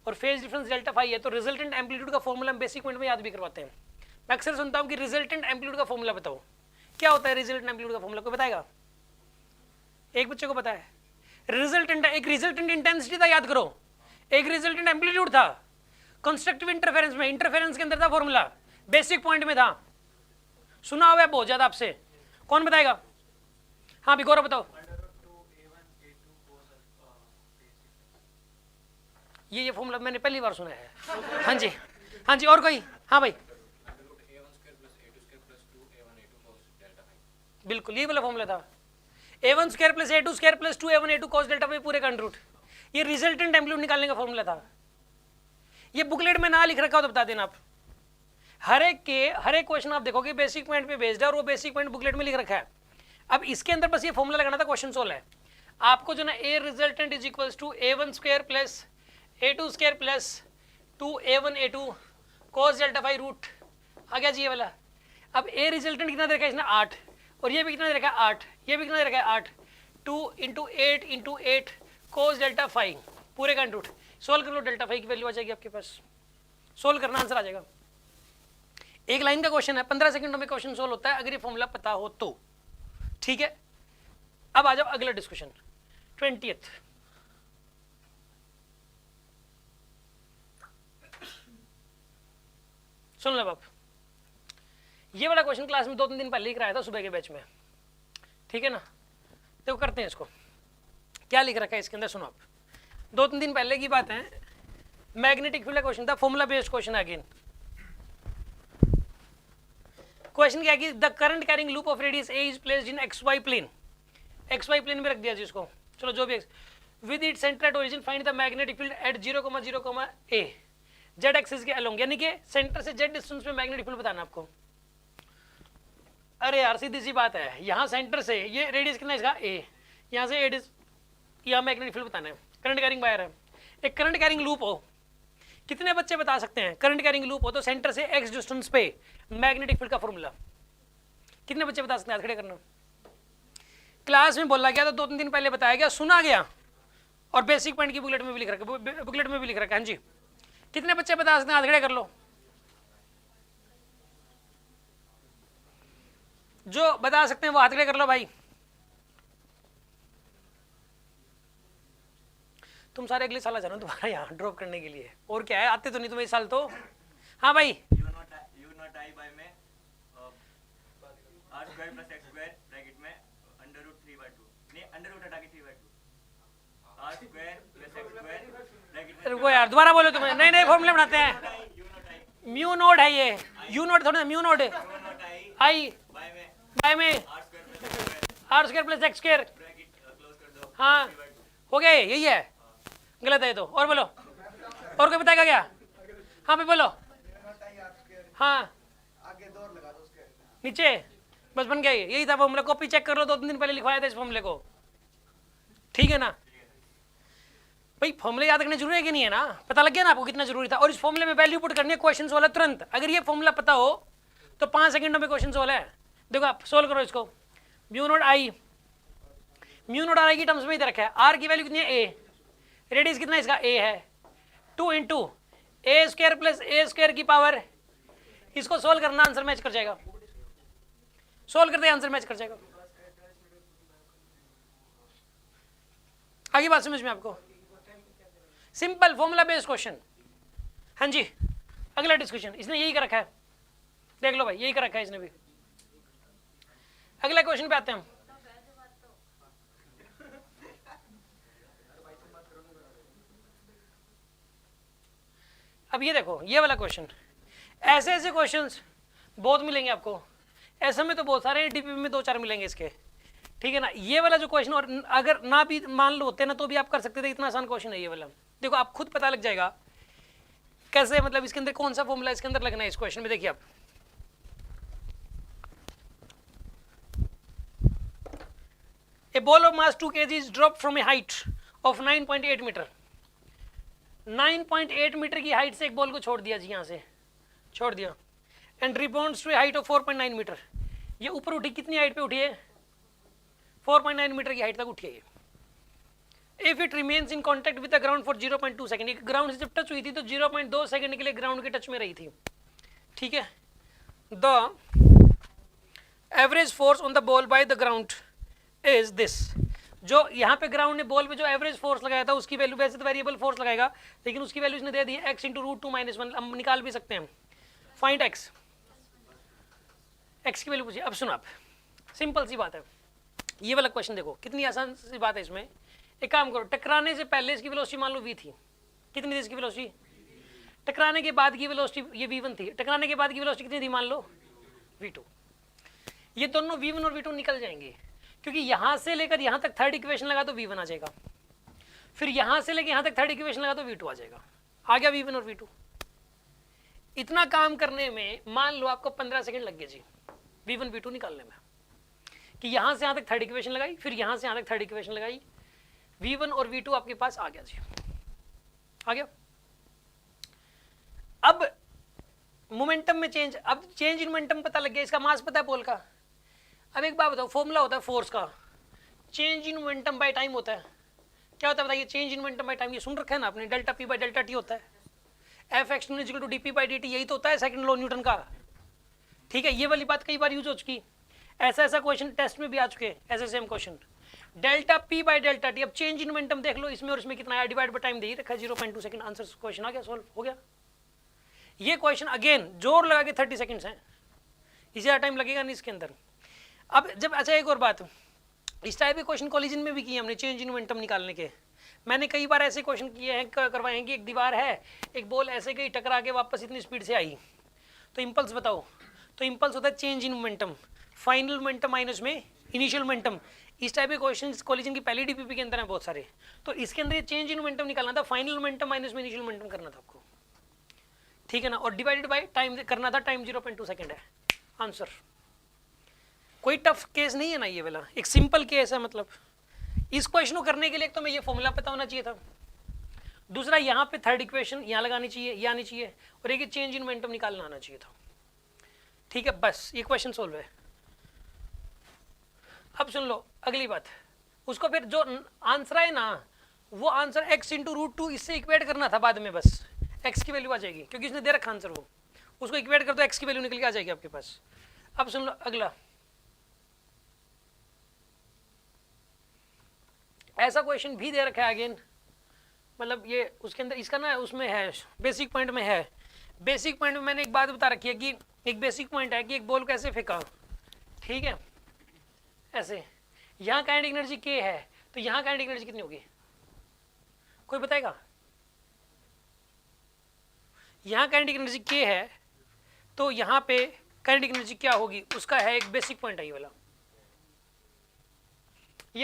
और फेज डिफरेंस डेल्टा फाई है, तो रिजल्टेंट एम्पलीट्यूड का फॉर्मूला हम बेसिक पॉइंट में याद भी करवाते हैं। मैं अक्सर सुनता हूँ कि रिजल्टेंट एम्पलीट्यूड का फॉर्मूला बताओ, क्या होता है रिजल्टेंट एम्पलीट्यूड का फॉर्मूला? कोई बताएगा? एक बच्चे को पता है? रिजल्टेंट, एक रिजल्टेंट इंटेंसिटी था, याद करो, एक रिजल्टेंट एम्पलीट्यूड था। कंस्ट्रक्टिव इंटरफेरेंस में, इंटरफेरेंस के अंदर था फॉर्मूला, बेसिक पॉइंट में था, सुना हुआ है बहुत ज्यादा आपसे। कौन बताएगा? हाँ भी गौरव बताओ। ये फॉर्मूला मैंने पहली बार सुना है। हाँ जी, हाँ जी, और कोई? हाँ भाई, बिल्कुल ये वाला फॉर्मूला था, A1 square plus A2 square plus 2A1 A2 cos delta पे पूरे का अंडर रूट, ये रिजल्टेंट एम्पलीट्यूड निकालने का फॉर्मूला था। ये बुकलेट में ना लिख रखा हो तो बता देना आप। हर एक क्वेश्चन आप देखोगे बेसिक पॉइंट पे बेस्ड है और वो बेसिक पॉइंट बुकलेट में लिख रखा है। अब इसके अंदर बस ये फॉर्मूला लगाना था, क्वेश्चन सोल्व है। आपको जो ना A resultant is equals to A1 square plus A2 square plus 2A1 A2 cos delta phi root आ गया जी ये वाला। अब A रिजल्टेंट कितना दे रखा है इसने? 8, और ये भी कितना दे रखा है? 8, ये भी कितना दे रखा है? 8, 2 × 8 × 8 cos डेल्टा फाई पूरे का अंडर रूट। सोल्व कर लो, डेल्टा फाई की वैल्यू आ जाएगी आपके पास, सोल्व करना आंसर आ जाएगा। एक लाइन का क्वेश्चन है, 15 सेकंडों में क्वेश्चन सोल्व होता है अगर ये फॉर्मूला पता हो तो, ठीक है। अब आ जाओ अगला डिस्कशन, 20th। सुन लो आप, ये वाला क्वेश्चन क्लास में 2-3 दिन पहले ही कराया था सुबह के बैच में, ठीक है ना। तो करते हैं इसको, क्या लिख रखा है इसके अंदर सुनो आप। 2-3 दिन पहले की बात है, मैग्नेटिक फील्ड का क्वेश्चन था, formula based question again. Question क्या है कि the current carrying loop of radius A is placed in XY plane, XY plane में रख दिया जिसको, चलो जो भी, with it centre at origin find the magnetic field at 0,0, A Z axis के अलोंग, यानी कि सेंटर से जेड डिस्टेंस में मैग्नेटिक फील्ड बताना आपको। अरे यार सीधी सी बात है, यहाँ सेंटर से ये रेडियस कितना है इसका? A, यहाँ से A, यहाँ मैग्नेटिक फील्ड बताना है, करंट कैरिंग वायर है। एक करंट कैरिंग लूप हो, कितने बच्चे बता सकते हैं? करंट कैरिंग लूप हो तो सेंटर से x डिस्टेंस पे मैग्नेटिक फील्ड का फॉर्मूला कितने बच्चे बता सकते हैं? हाथ खड़े करना। क्लास में बोला गया तो 2-3 दिन पहले बताया गया, सुना गया, और बेसिक पॉइंट की बुकलेट में भी लिख रखा है, बुकलेट में भी लिख रखा है। हाँ जी, कितने बच्चे बता सकते हैं? हाथ खड़े कर लो। जो बता सकते हैं वो हाथ खड़े कर लो भाई। तुम सारे अगले साल आ जाना तुम्हारा यहाँ ड्रॉप करने के लिए, और क्या है, आते तो नहीं तुम इस साल तो। हाँ भाई, रुको यार, दोबारा बोलो, तुम्हें नए नए फॉर्मूले बनाते हैं। म्यू नोड है ये, यू नोड थोड़ा, म्यू नोड आई बाय में R square plus X square. हाँ हो गया, यही है, गलत है तो। और बोलो, और कोई बताएगा क्या? हाँ भाई बोलो। हाँ नीचे बस बन गया, यही था फॉर्मूला। कॉपी चेक कर लो, 2-3 दिन पहले लिखवाया था इस फॉर्मूले को, ठीक है ना भाई। फॉर्मूले याद रखने जरूरी है कि नहीं है ना? पता लग गया ना आपको कितना जरूरी था। और इस फॉर्मूले में वैल्यू पुट करनी है, क्वेश्चन सोल्व है तुरंत। अगर ये फॉर्मूला पता हो तो 5 सेकंडों में क्वेश्चन सोल्व है। देखो आप सोल्व करो इसको, म्यू नोड आई की टर्म्स में इधर रखा है, आर की वैल्यू कितनी है? A, रेडियस कितना है इसका? A है, 2 × A square plus A square की पावर, इसको सोल्व करना, आंसर मैच कर जाएगा। सोल्व करते आंसर मैच कर जाएगा। आगे बात समझ में आपको? Simple formula based question. हाँ जी, अगला डिस्कशन, इसने यही कर रखा है, देख लो भाई, यही कर रखा है इसने भी। अगला क्वेश्चन पे आते हैं हम। अब ये देखो ये वाला क्वेश्चन, ऐसे ऐसे क्वेश्चंस बहुत मिलेंगे आपको, ऐसे में तो बहुत सारे डीपीपी में 2-4 मिलेंगे इसके, ठीक है ना। ये वाला जो क्वेश्चन, और अगर ना भी मान लो होते ना तो भी आप कर सकते थे, इतना आसान क्वेश्चन है ये वाला। देखो आप खुद पता लग जाएगा कैसे, मतलब इसके अंदर कौन सा फॉर्मूला इसके अंदर लगना है इस क्वेश्चन में। देखिए आप, a ball of mass 2 kg is drop from a height of 9.8 metre. 9.8 metre की हाइट से एक बॉल को छोड़ दिया जी, यहाँ से छोड़ दिया, and rebounds to a height of 4.9 metre. ये ऊपर उठी, कितनी हाइट पे उठी है? 4.9 मीटर की हाइट तक उठी है। If it remains in contact with the ground for 0.2 second, ground से जब टच हुई थी तो 0.2 सेकंड के लिए ग्राउंड के टच में रही थी, ठीक है। The average force on the ball by the ground is this. जो यहाँ पे ग्राउंड ने बॉल पे जो एवरेज फोर्स लगाया था उसकी वैल्यू, वैसे तो वेरिएबल फोर्स लगाएगा लेकिन उसकी वैल्यू इसने दे दी x इंटू √2-1, हम निकाल भी सकते हैं। फाइंड x, x की वैल्यू पूछिए। अब सुनो आप, सिंपल सी बात है ये वाला क्वेश्चन, देखो कितनी आसान सी बात है इसमें। एक काम करो, टकराने से पहले इसकी वेलोसिटी मान लो v थी, कितनी थी इसकी वेलोसिटी? टकराने के बाद की वेलोसिटी ये v1 थी, टकराने के बाद की वेलोसिटी कितनी थी मान लो v2। ये दोनों v1 और v2 निकल जाएंगे, क्योंकि यहां से लेकर यहां तक थर्ड इक्वेशन लगा तो v1 आ जाएगा, फिर यहां से लेकर यहां तक थर्ड इक्वेशन लगा तो v2 आ जाएगा, आ गया v1 और v2। इतना काम करने में मान लो आपको 15 सेकंड लग गए जी v1 v2 निकालने में, कि यहां से यहां तक थर्ड इक्वेशन लगाई, फिर यहां से यहां तक थर्ड इक्वेशन लगाई, v1 और v2 आपके पास आ गया जी, आ गया। अब मोमेंटम में चेंज, अब चेंज इन मोमेंटम पता लग गया, इसका मास पता है बॉल का। अब एक बात बताओ, फॉर्मूला होता है फोर्स का, change in momentum by time होता है। क्या होता है बताइए? Change in momentum by time, ये सुन रखा है ना आपने, delta P by delta T होता है, F external equal to DP by DT, यही तो होता है सेकंड लॉ न्यूटन का, ठीक है। ये वाली बात कई बार यूज हो चुकी, ऐसा ऐसा क्वेश्चन टेस्ट में भी आ चुके हैं, ऐसे same question, delta P by delta T. अब चेंज इन मोमेंटम देख लो, इसमें और इसमें कितना है, डिवाइड बाय टाइम दे रखा है 0.2 सेकंड, आंसर क्वेश्चन आ गया, सॉल्व हो गया। ये क्वेश्चन अगेन जोर लगा के 30 सेकंड्स हैं, इससे ज़्यादा टाइम लगेगा नहीं इसके अंदर। अब जब, अच्छा एक और बात, इस टाइप के क्वेश्चन कॉलेजन में भी किए हमने, चेंज इन मोमेंटम निकालने के। मैंने कई बार ऐसे क्वेश्चन किए हैं, करवाए हैं कि एक दीवार है, एक बॉल ऐसे गई, टकरा के वापस इतनी स्पीड से आई, तो इम्पल्स बताओ, तो इम्पल्स होता है change in momentum, final momentum minus में इनिशियल मोमेंटम। इस टाइप के क्वेश्चन कॉलेजन की पहली डीपीपी के अंदर है बहुत सारे, तो इसके अंदर ये चेंज इन मोमेंटम निकालना था, फाइनल मोमेंटम माइनस में इनिशियल मोमेंटम करना था आपको, ठीक है ना, और डिवाइडेड बाय टाइम करना था, टाइम 0.2 सेकंड है आंसर। कोई टफ केस नहीं है ना ये वाला, एक सिंपल केस है। मतलब इस क्वेश्चन को करने के लिए तो मैं ये फॉर्मूला पता होना चाहिए था, दूसरा यहाँ पे थर्ड इक्वेशन यहाँ लगानी चाहिए, ये आनी चाहिए, और एक चेंज इन मोमेंटम निकालना आना चाहिए था, ठीक है। बस ये क्वेश्चन सोल्व है। अब सुन लो अगली बात, उसको फिर जो आंसर है ना, वो आंसर x इंटू √2 इससे इक्वेट करना था बाद में, बस x की वैल्यू आ जाएगी, क्योंकि इसने दे रखा आंसर, वो उसको इक्वेट कर दो, x की वैल्यू निकल के आ जाएगी आपके पास। अब सुन लो अगला, ऐसा क्वेश्चन भी दे रखा है अगेन, मतलब ये उसके अंदर इसका ना उसमें है, बेसिक पॉइंट में है। बेसिक पॉइंट में मैंने एक बात बता रखी है कि एक बेसिक पॉइंट है कि एक बॉल कैसे फेंका, ठीक है, ऐसे, यहाँ काइनेटिक एनर्जी k है, तो यहाँ काइनेटिक एनर्जी कितनी होगी, कोई बताएगा? यहाँ काइनेटिक एनर्जी k है, तो यहाँ पे काइनेटिक एनर्जी क्या होगी, उसका है एक बेसिक पॉइंट है ये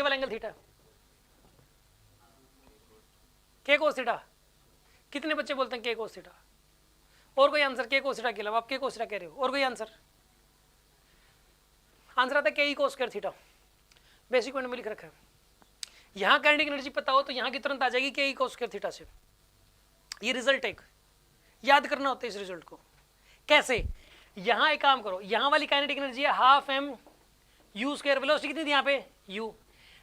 वाला angle theta, k cos theta. कितने बच्चे बोलते हैं k cos थीटा? और कोई आंसर k cos थीटा के अलावा? आप k cos थीटा कह रहे हो, और कोई आंसर? आंसर आता है k cos square theta, basic point में लिख रखा है। यहाँ काइनेटिक एनर्जी पता हो तो यहाँ की तुरंत आ जाएगी k cos स्क्वायर थीटा से। ये रिजल्ट एक याद करना होता है इस रिजल्ट को। कैसे? यहाँ एक काम करो, यहाँ वाली काइनेटिक एनर्जी है half m u square, velocity कितनी थी यहाँ पे u,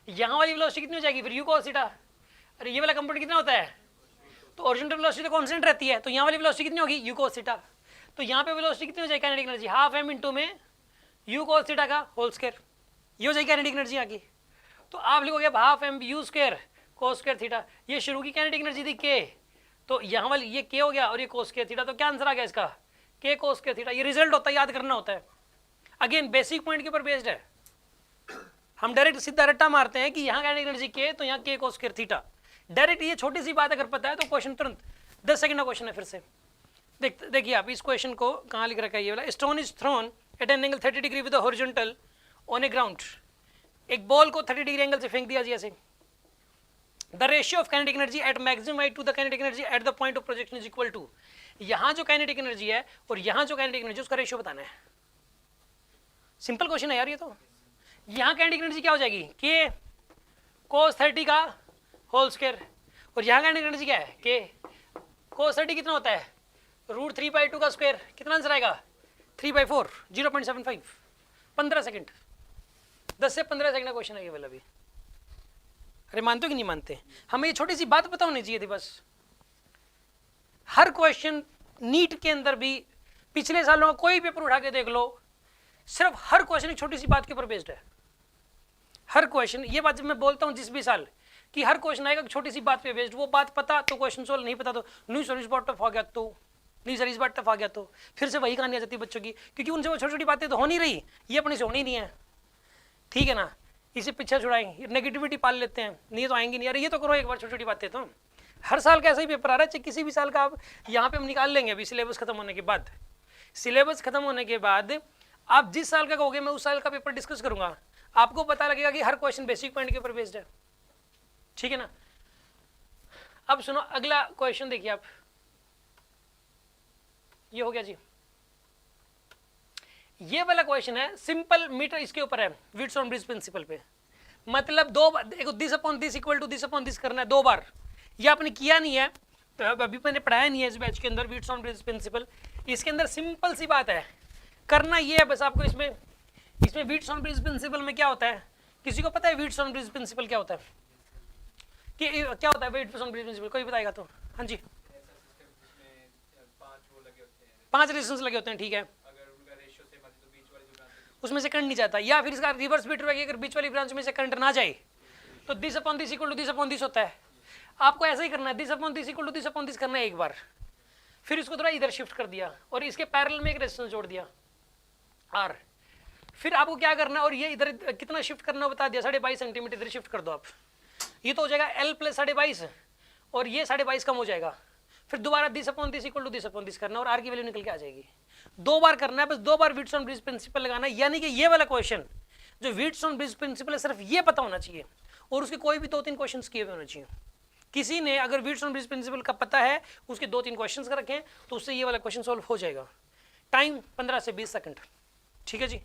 यहाँ वाली वेलोसिटी कितनी हो जाएगी फिर u cos थीटा। अरे ये वाला कंपोनेंट कितना होता है, तो ओरिजिनल वेलोसिटी तो कांस्टेंट रहती है, तो यहाँ वाली वेलोसिटी कितनी होगी u cos थीटा, तो यहाँ पे वेलोसिटी कितनी हो जाएगी kinetic energy, half m into में u cos थीटा का होल स्क्वायर, ये हो जाएगी काइनेटिक एनर्जी यहाँ की। तो आप लिखोगे अब half m u square cos square theta, ये शुरू की काइनेटिक एनर्जी थी k, तो यहाँ वाली ये k हो गया और ये cos स्क्वायर थीटा, तो क्या आंसर आ गया इसका, k cos स्क्वायर थीटा। ये रिजल्ट होता है, याद करना होता है, अगेन बेसिक पॉइंट के ऊपर बेस्ड है। हम डायरेक्ट सीधा रट्टा मारते हैं कि यहाँ काइनेटिक एनर्जी k, तो यहाँ k cos square theta, direct. ये छोटी सी बात अगर पता है तो क्वेश्चन तुरंत 10 सेकंड का क्वेश्चन है फिर से, देखिए आप इस क्वेश्चन को कहाँ लिख रखा है, ये वाला, stone is thrown at an angle 30 degree with horizontal on a ground. एक बॉल को 30 डिग्री एंगल से फेंक दिया जी ऐसे। The ratio of kinetic energy at maximum height to the kinetic energy at the point of projection is equal to, यहाँ जो kinetic energy है और यहाँ जो काइनेटिक एनर्जी, उसका रेशियो बताना है। सिंपल क्वेश्चन है यार ये तो। यहाँ काइनेटिक एनर्जी क्या हो जाएगी, के cos 30 का होल स्क्वायर, और यहाँ काइनेटिक एनर्जी क्या है, के cos 30 कितना होता है, √3/2 का स्क्वायर। कितना आंसर आएगा, 3/4, 0.75, 15 सेकेंड, 10 से 15 सेकेंड का क्वेश्चन है ये वाला भी। अरे मानते हो कि नहीं मानते, हमें ये छोटी सी बात पता होनी चाहिए थी बस। हर क्वेश्चन नीट के अंदर भी, पिछले सालों का कोई पेपर उठा के देख लो, सिर्फ हर क्वेश्चन एक छोटी सी बात के ऊपर बेस्ड है। हर क्वेश्चन, ये बात जब मैं बोलता हूँ जिस भी साल कि हर क्वेश्चन आएगा छोटी सी बात पे बेस्ड, वो बात पता तो क्वेश्चन सोल्व, नहीं पता तो नहीं सर इस बार टफ आ गया तो, नहीं सर इस बार टफ आ गया तो, फिर से वही कहानी आ जाती है बच्चों की, क्योंकि उनसे वो छोटी छोटी बातें तो हो नहीं रही, ये अपने से होनी नहीं है, ठीक है ना। इसे पीछे छुड़ाएंगे, नेगेटिविटी पाल लेते हैं, नहीं तो आएंगी नहीं। अरे ये तो करो एक बार, छोटी छोटी बातें तो हर साल का ऐसा ही पेपर आ रहा है, चाहे किसी भी साल का। आप यहाँ पे हम निकाल लेंगे अभी सिलेबस खत्म होने के बाद। सिलेबस खत्म होने के बाद आप जिस साल का कहोगे मैं उस साल का पेपर डिस्कस करूंगा, आपको पता लगेगा कि हर क्वेश्चन बेसिक पॉइंट के ऊपर बेस्ड है, ठीक है ना। अब सुनो अगला क्वेश्चन देखिए आप, ये हो गया जी। ये वाला क्वेश्चन है सिंपल मीटर, इसके ऊपर है विट्सॉन ब्रिज प्रिंसिपल पे। मतलब दो देखो, this upon this equal to this upon this करना है 2 बार। ये आपने किया नहीं है तो अभी मैंने पढ़ाया नहीं है इस बैच के अंदर विट्सॉन ब्रिज प्रिंसिपल। इसके अंदर सिंपल सी बात है, करना ये है बस आपको। इसमें विट्सॉन ब्रिज प्रिंसिपल में क्या होता है, किसी को पता है विट्सॉन ब्रिज प्रिंसिपल क्या होता है, कि क्या होता है विट्सॉन ब्रिज प्रिंसिपल, कोई बताएगा तो। हाँ जी, 5 रेजिस्टेंस लगे होते हैं, ठीक है, उसमें से करंट नहीं जाता, या फिर इसका रिवर्स बीट रहेगी, अगर बीच वाली ब्रांच में से करंट ना जाए तो this upon this equal to this upon this होता है। आपको ऐसा ही करना है, this upon this equal to this upon this करना है एक बार, फिर इसको थोड़ा इधर शिफ्ट कर दिया और इसके पैरेलल में एक रेजिस्टेंस जोड़ दिया आर। फिर आपको क्या करना है, और ये इधर कितना शिफ्ट करना बता दिया, 22.5 सेंटीमीटर इधर शिफ्ट कर दो आप, ये तो हो जाएगा L + 22.5 और ये 22.5 कम हो जाएगा। फिर दोबारा this upon this equal to this upon this करना और आर की वैल्यू निकल के आ जाएगी। 2 बार करना है बस, 2 बार विट्सॉन ब्रिज प्रिंसिपल लगाना है। यानी कि ये वाला क्वेश्चन जो विट्सॉन ब्रिज प्रिंसिपल है, सिर्फ ये पता होना चाहिए और उसके कोई भी 2-3 क्वेश्चन किए हुए होने चाहिए। किसी ने अगर विट्सॉन ब्रिज प्रिंसिपल का पता है, उसके 2-3 क्वेश्चन कर रखे हैं, तो उससे ये वाला क्वेश्चन सॉल्व हो जाएगा। टाइम 15 से 20 सेकंड, ठीक है जी।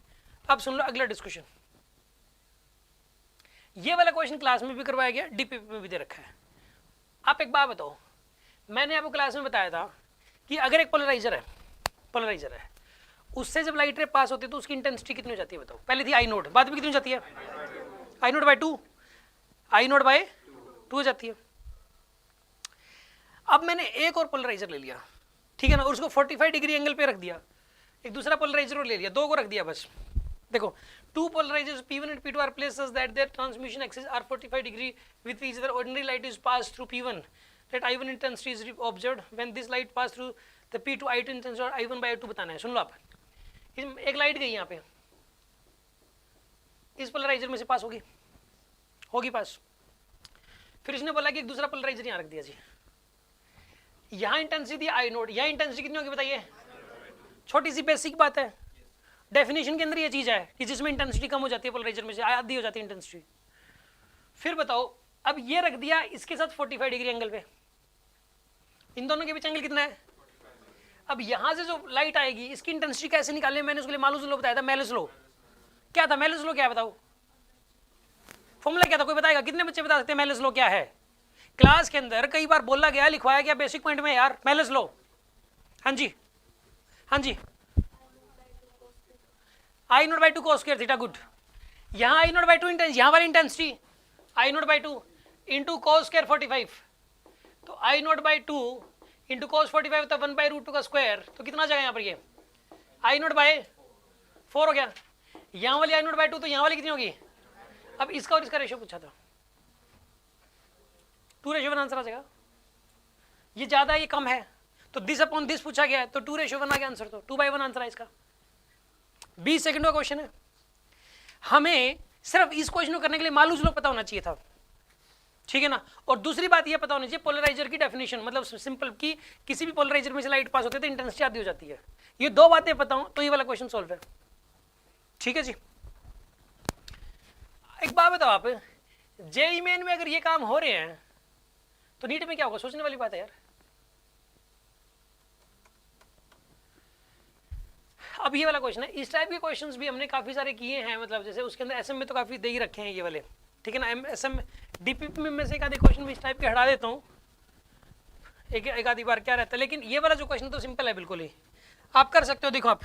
अब सुन लो अगला डिस्कशन। ये वाला क्वेश्चन क्लास में भी करवाया गया, डीपीपी में भी दे रखा है। आप एक बात बताओ, मैंने आपको क्लास में बताया था कि अगर एक पोलराइजर है, उससे जब लाइट रे पास होती है तो उसकी इंटेंसिटी कितनी हो जाती है बताओ। पहले थी I नोट, बाद में कितनी हो जाती है, I naught by 2, I naught by 2 हो जाती है। अब मैंने एक और पोलराइजर ले लिया, ठीक है ना, और उसको 45 डिग्री एंगल पे रख दिया। एक दूसरा पोलराइजर और ले लिया, 2 को रख दिया बस। देखो, 2 polarizers P1 and P2 are placed such that their transmission axes are 45 degree with each other. Ordinary light is passed through P1. That I1 intensity is observed when this light pass through the P2 I2 intensity और I1 by I2 बताना है। सुन लो आप, एक light गई यहाँ पे, इस polariser में से पास होगी पास। फिर इसने बोला कि एक दूसरा पोलराइजर यहाँ रख दिया जी, यहाँ इंटेंसिटी I नोट, यहाँ इंटेंसिटी कितनी होगी बताइए। छोटी सी बेसिक बात है, डेफिनेशन के अंदर ये चीज है कि जिसमें इंटेंसिटी कम हो जाती है पोलराइजर में से, आधी हो जाती है इंटेंसिटी। फिर बताओ, अब ये रख दिया इसके साथ 45 डिग्री एंगल पे, इन दोनों के बीच एंगल कितना है। अब यहां से जो लाइट आएगी इसकी इंटेंसिटी कैसे निकालनी है, मैंने उसके लिए मालूस लॉ बताया था, मेलिस लॉ। क्या था मेलिस लॉ, क्या बताओ फॉर्मूला क्या था, कोई बताएगा, कितने बच्चे बता सकते हैं मेलिस लॉ क्या है। क्लास के अंदर कई बार बोला गया, लिखवाया गया बेसिक पॉइंट में यार, मेलिस लॉ। हाँ जी, हाँ जी, I note by 2 cos square theta, good. यहाँ I नोट बाई 2 इंटेंसिटी, यहाँ वाली intensity I note by 2 into cos square 45, तो I note by 2 into cos 45 होता है 1/√2 का स्क्वायर, तो कितना आ जाएगा यहाँ पर, ये I नोट बाई 4 हो गया। यहाँ वाली I नोट बाई 2, तो यहाँ वाली कितनी होगी। अब इसका और इसका रेशियो पूछा था, 2:1 आंसर आ जाएगा। ये ज्यादा है ये कम है, तो दिस अपॉन दिस पूछा गया है, तो 2:1 आ गया आंसर, तो 2/1 आंसर है इसका। 20 सेकंड का क्वेश्चन है। हमें सिर्फ इस क्वेश्चन को करने के लिए मालूम लोग पता होना चाहिए था। ठीक है ना। और दूसरी बात ये पता होनी चाहिए पोलराइजर की डेफिनेशन, मतलब सिंपल कि किसी भी पोलराइजर में से लाइट पास होती है तो इंटेंसिटी आधी हो जाती है। ये दो बातें पता हो तो ये वाला क्वेश्चन सॉल्व है। ठीक है जी। एक बात बताओ आप, जेईई मेन में अगर ये काम हो रहे हैं तो नीट में क्या होगा, सोचने वाली बात है यार। अब ये वाला क्वेश्चन है, इस टाइप के क्वेश्चंस भी हमने काफी सारे किए हैं, मतलब जैसे उसके अंदर एसएम में तो काफी दे ही रखे हैं ये वाले, ठीक है ना। एसएम डीपीपी में से एक आधे क्वेश्चन भी इस टाइप के हटा देता हूँ एक आधी बार क्या रहता है, लेकिन ये वाला जो क्वेश्चन तो सिंपल है बिल्कुल ही, आप कर सकते हो। देखो आप,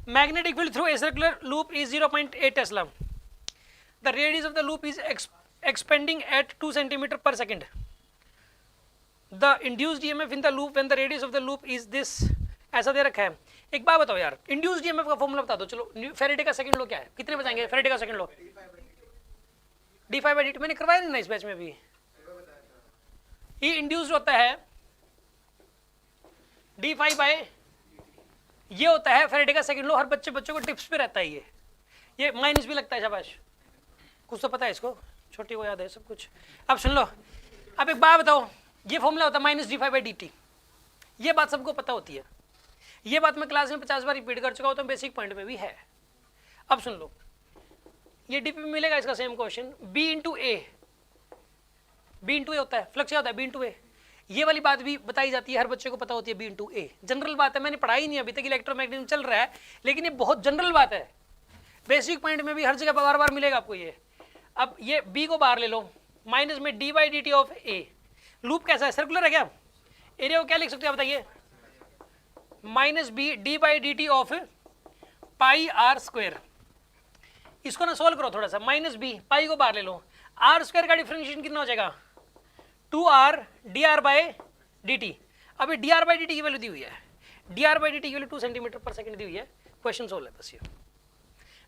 magnetic field through a circular loop is 0.8 tesla, the radius of the loop is expanding at 2 centimetre per second, the induced EMF in the loop when the radius of the loop is this, ऐसा दे रखा है। एक बात बताओ यार, induced EMF का formula बता दो। चलो फैराडे का सेकंड लॉ क्या है, कितने बचाएंगे फैराडे का सेकंड लॉ? d5/dt। मैंने करवाया नहीं ना इस बैच में भी। ये इंड्यूस्ड होता है d5 ये होता है फैराडे का सेकंड लॉ। हर बच्चे को टिप्स पे रहता है ये माइनस भी लगता है, शाबाश, कुछ तो पता है इसको, छोटी को याद है सब कुछ। अब सुन लो, अब एक बात बताओ, ये फॉर्मूला होता है -d5/dt, ये बात सबको पता होती है। ये बात मैं क्लास में 50 बार रिपीट कर चुका हूं, तो बेसिक पॉइंट में भी है। अब सुन लो, ये डीपी में मिलेगा इसका सेम क्वेश्चन, b इंटू ए होता है, फ्लक्स क्या होता है b इंटू ए। ये वाली बात भी बताई जाती है, हर बच्चे को पता होती है b इंटू ए, जनरल बात है, मैंने पढ़ाई नहीं अभी तक, इलेक्ट्रोमैग्नेटिज्म चल रहा है, लेकिन ये बहुत जनरल बात है, बेसिक पॉइंट में भी हर जगह बार बार मिलेगा आपको ये। अब ये b को बाहर ले लो, माइनस में d/dt ऑफ ए, लूप कैसा है, सर्कुलर है क्या, एरिया को क्या लिख सकते हो बताइए, -b d/dt of pi r square. इसको ना सोल्व करो थोड़ा सा, -b, पाई को बाहर ले लो, आर स्क्वायर का डिफरेंशिएशन कितना हो जाएगा, 2r dr/dt। अभी dr/dt की वैल्यू दी हुई है, dr/dt की वैल्यू 2 सेंटीमीटर पर सेकंड दी हुई है, क्वेश्चन सोल्व है बस ये।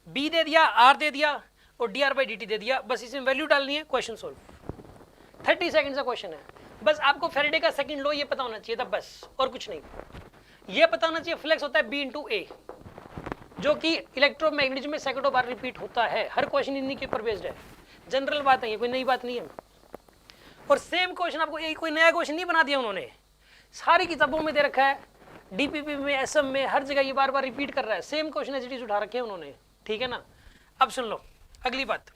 b दे दिया, r दे दिया और dr/dt दे दिया, बस इसमें वैल्यू डालनी है, क्वेश्चन सोल्व। 30 सेकंड का क्वेश्चन है, बस आपको फैराडे का सेकंड लॉ ये पता होना चाहिए था बस, और कुछ नहीं। ये पता होना चाहिए फ्लक्स होता है b इंटू ए, जो कि इलेक्ट्रोमैग्नेटिज्म में सैकड़ों बार रिपीट होता है, हर क्वेश्चन इन्हीं के ऊपर बेस्ड है, जनरल बात है ये, कोई नई बात नहीं है। और सेम क्वेश्चन आपको, यही कोई नया क्वेश्चन नहीं बना दिया उन्होंने, सारी किताबों में दे रखा है, डीपीपी में, एसएम में, हर जगह ये बार बार रिपीट कर रहा है, same question as it is उठा रखे हैं उन्होंने, ठीक है ना। अब सुन लो अगली बात,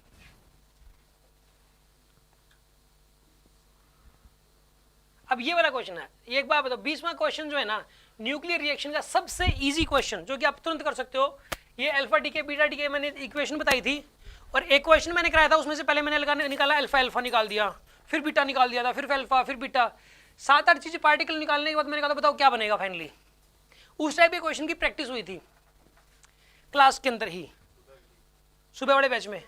अब ये वाला क्वेश्चन है, एक बात बताओ, 20वां क्वेश्चन जो है ना, न्यूक्लियर रिएक्शन का सबसे इजी क्वेश्चन, जो कि आप तुरंत कर सकते हो। ये अल्फा डीके बीटा डीके मैंने इक्वेशन बताई थी, और एक क्वेश्चन मैंने कराया था, उसमें से पहले मैंने निकाला अल्फा निकाल दिया, फिर बीटा निकाल दिया था, फिर अल्फा, फिर बीटा, 7-8 चीजें पार्टिकल निकालने के बाद मैंने कहा बताओ क्या बनेगा फाइनली। उस टाइप के क्वेश्चन की प्रैक्टिस हुई थी क्लास के अंदर ही, सुबह वाले बैच में,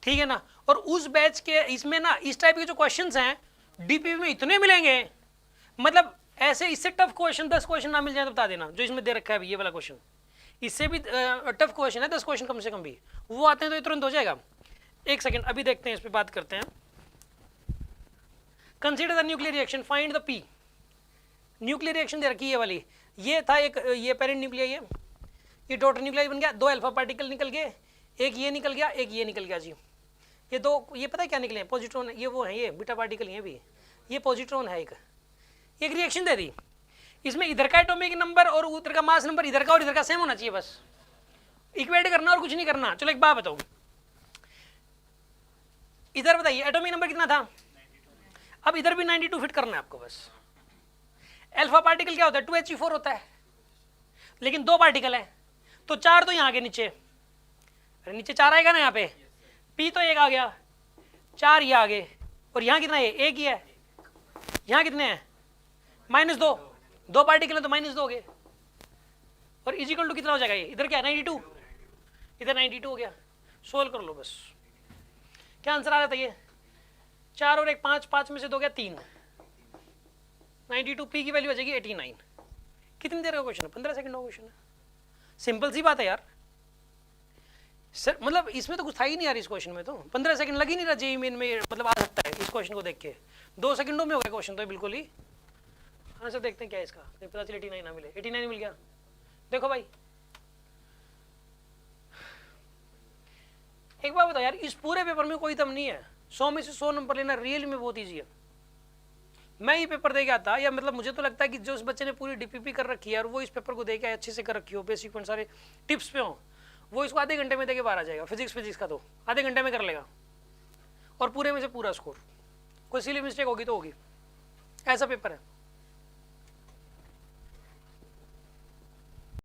ठीक है ना। और उस बैच के इसमें ना इस टाइप के जो क्वेश्चंस हैं डीपीपी में इतने मिलेंगे, मतलब ऐसे इससे टफ क्वेश्चन 10 क्वेश्चन ना मिल जाए तो बता देना, जो इसमें दे रखा है ये वाला क्वेश्चन, इससे भी टफ क्वेश्चन है 10 क्वेश्चन कम से कम भी, वो आते हैं तो ये तुरंत हो जाएगा। एक सेकंड अभी देखते हैं, इस पर बात करते हैं। Consider the nuclear reaction, find the P. Nuclear reaction दे रखी है वाली, ये था एक, ये पेरेंट न्यूक्लियर, ये डॉटर न्यूक्लियर बन गया, 2 अल्फा पार्टिकल निकल गए, एक ये निकल गया, एक ये निकल गया जी। ये दो, ये पता है क्या निकले, पॉजिट्रॉन, ये वो है, ये बीटा पार्टिकल ये भी, ये पॉजिट्रॉन है एक रिएक्शन दे दी, इसमें इधर का एटॉमिक नंबर और उधर का मास नंबर, इधर का और इधर का सेम होना चाहिए, बस इक्वेट करना और कुछ नहीं करना। चलो एक बात बताओ, इधर बताइए एटॉमिक नंबर कितना था, अब इधर भी 92 फिट करना है आपको बस। अल्फा पार्टिकल क्या होता है, 2He4 होता है, लेकिन 2 पार्टिकल है तो 4 तो यहाँ आगे नीचे, अरे नीचे 4 आएगा ना यहाँ पे, P तो 1 आ गया, 4 ये आगे, और यहाँ कितना है, 1 ही है, यहाँ कितने हैं -2, 2 पार्टिकल है तो -2 हो गए, और इजिकल टू कितना हो जाएगा, ये इधर क्या 92, इधर 92 हो गया। सोल्व कर लो बस, क्या आंसर आ रहा था, ये 4 और 1 5, 5 में से 2 गया 3, 92, पी की वैल्यू आ जाएगी 89। कितनी देर का क्वेश्चन है, 15 सेकंड का क्वेश्चन है, सिंपल सी बात है यार सर, मतलब इसमें तो कुछ था ही नहीं यार, इस क्वेश्चन में तो 15 सेकंड लग ही नहीं रहा, जेईई मेन में मतलब आ सकता है इस क्वेश्चन को देख के, 2 सेकंडों में हो गया क्वेश्चन तो बिल्कुल ही। आंसर देखते हैं क्या है इसका, पता चले 89 ना मिले, 89 मिल गया। देखो भाई एक बात बताओ यार, इस पूरे पेपर में कोई दम नहीं है, 100 में से 100 नंबर लेना रियल में बहुत ईजी है। मैं ये पेपर दे के आता, या मतलब मुझे तो लगता है कि जो उस बच्चे ने पूरी डीपीपी कर रखी है और वो इस पेपर को दे के अच्छे से कर रखी हो, बेसिक पॉइंट सारे टिप्स पे हो, वो इसको आधे घंटे में दे के बाहर आ जाएगा। फिजिक्स का तो आधे घंटे में कर लेगा और पूरे में से पूरा स्कोर, कोई सिली मिस्टेक होगी तो होगी, ऐसा पेपर है।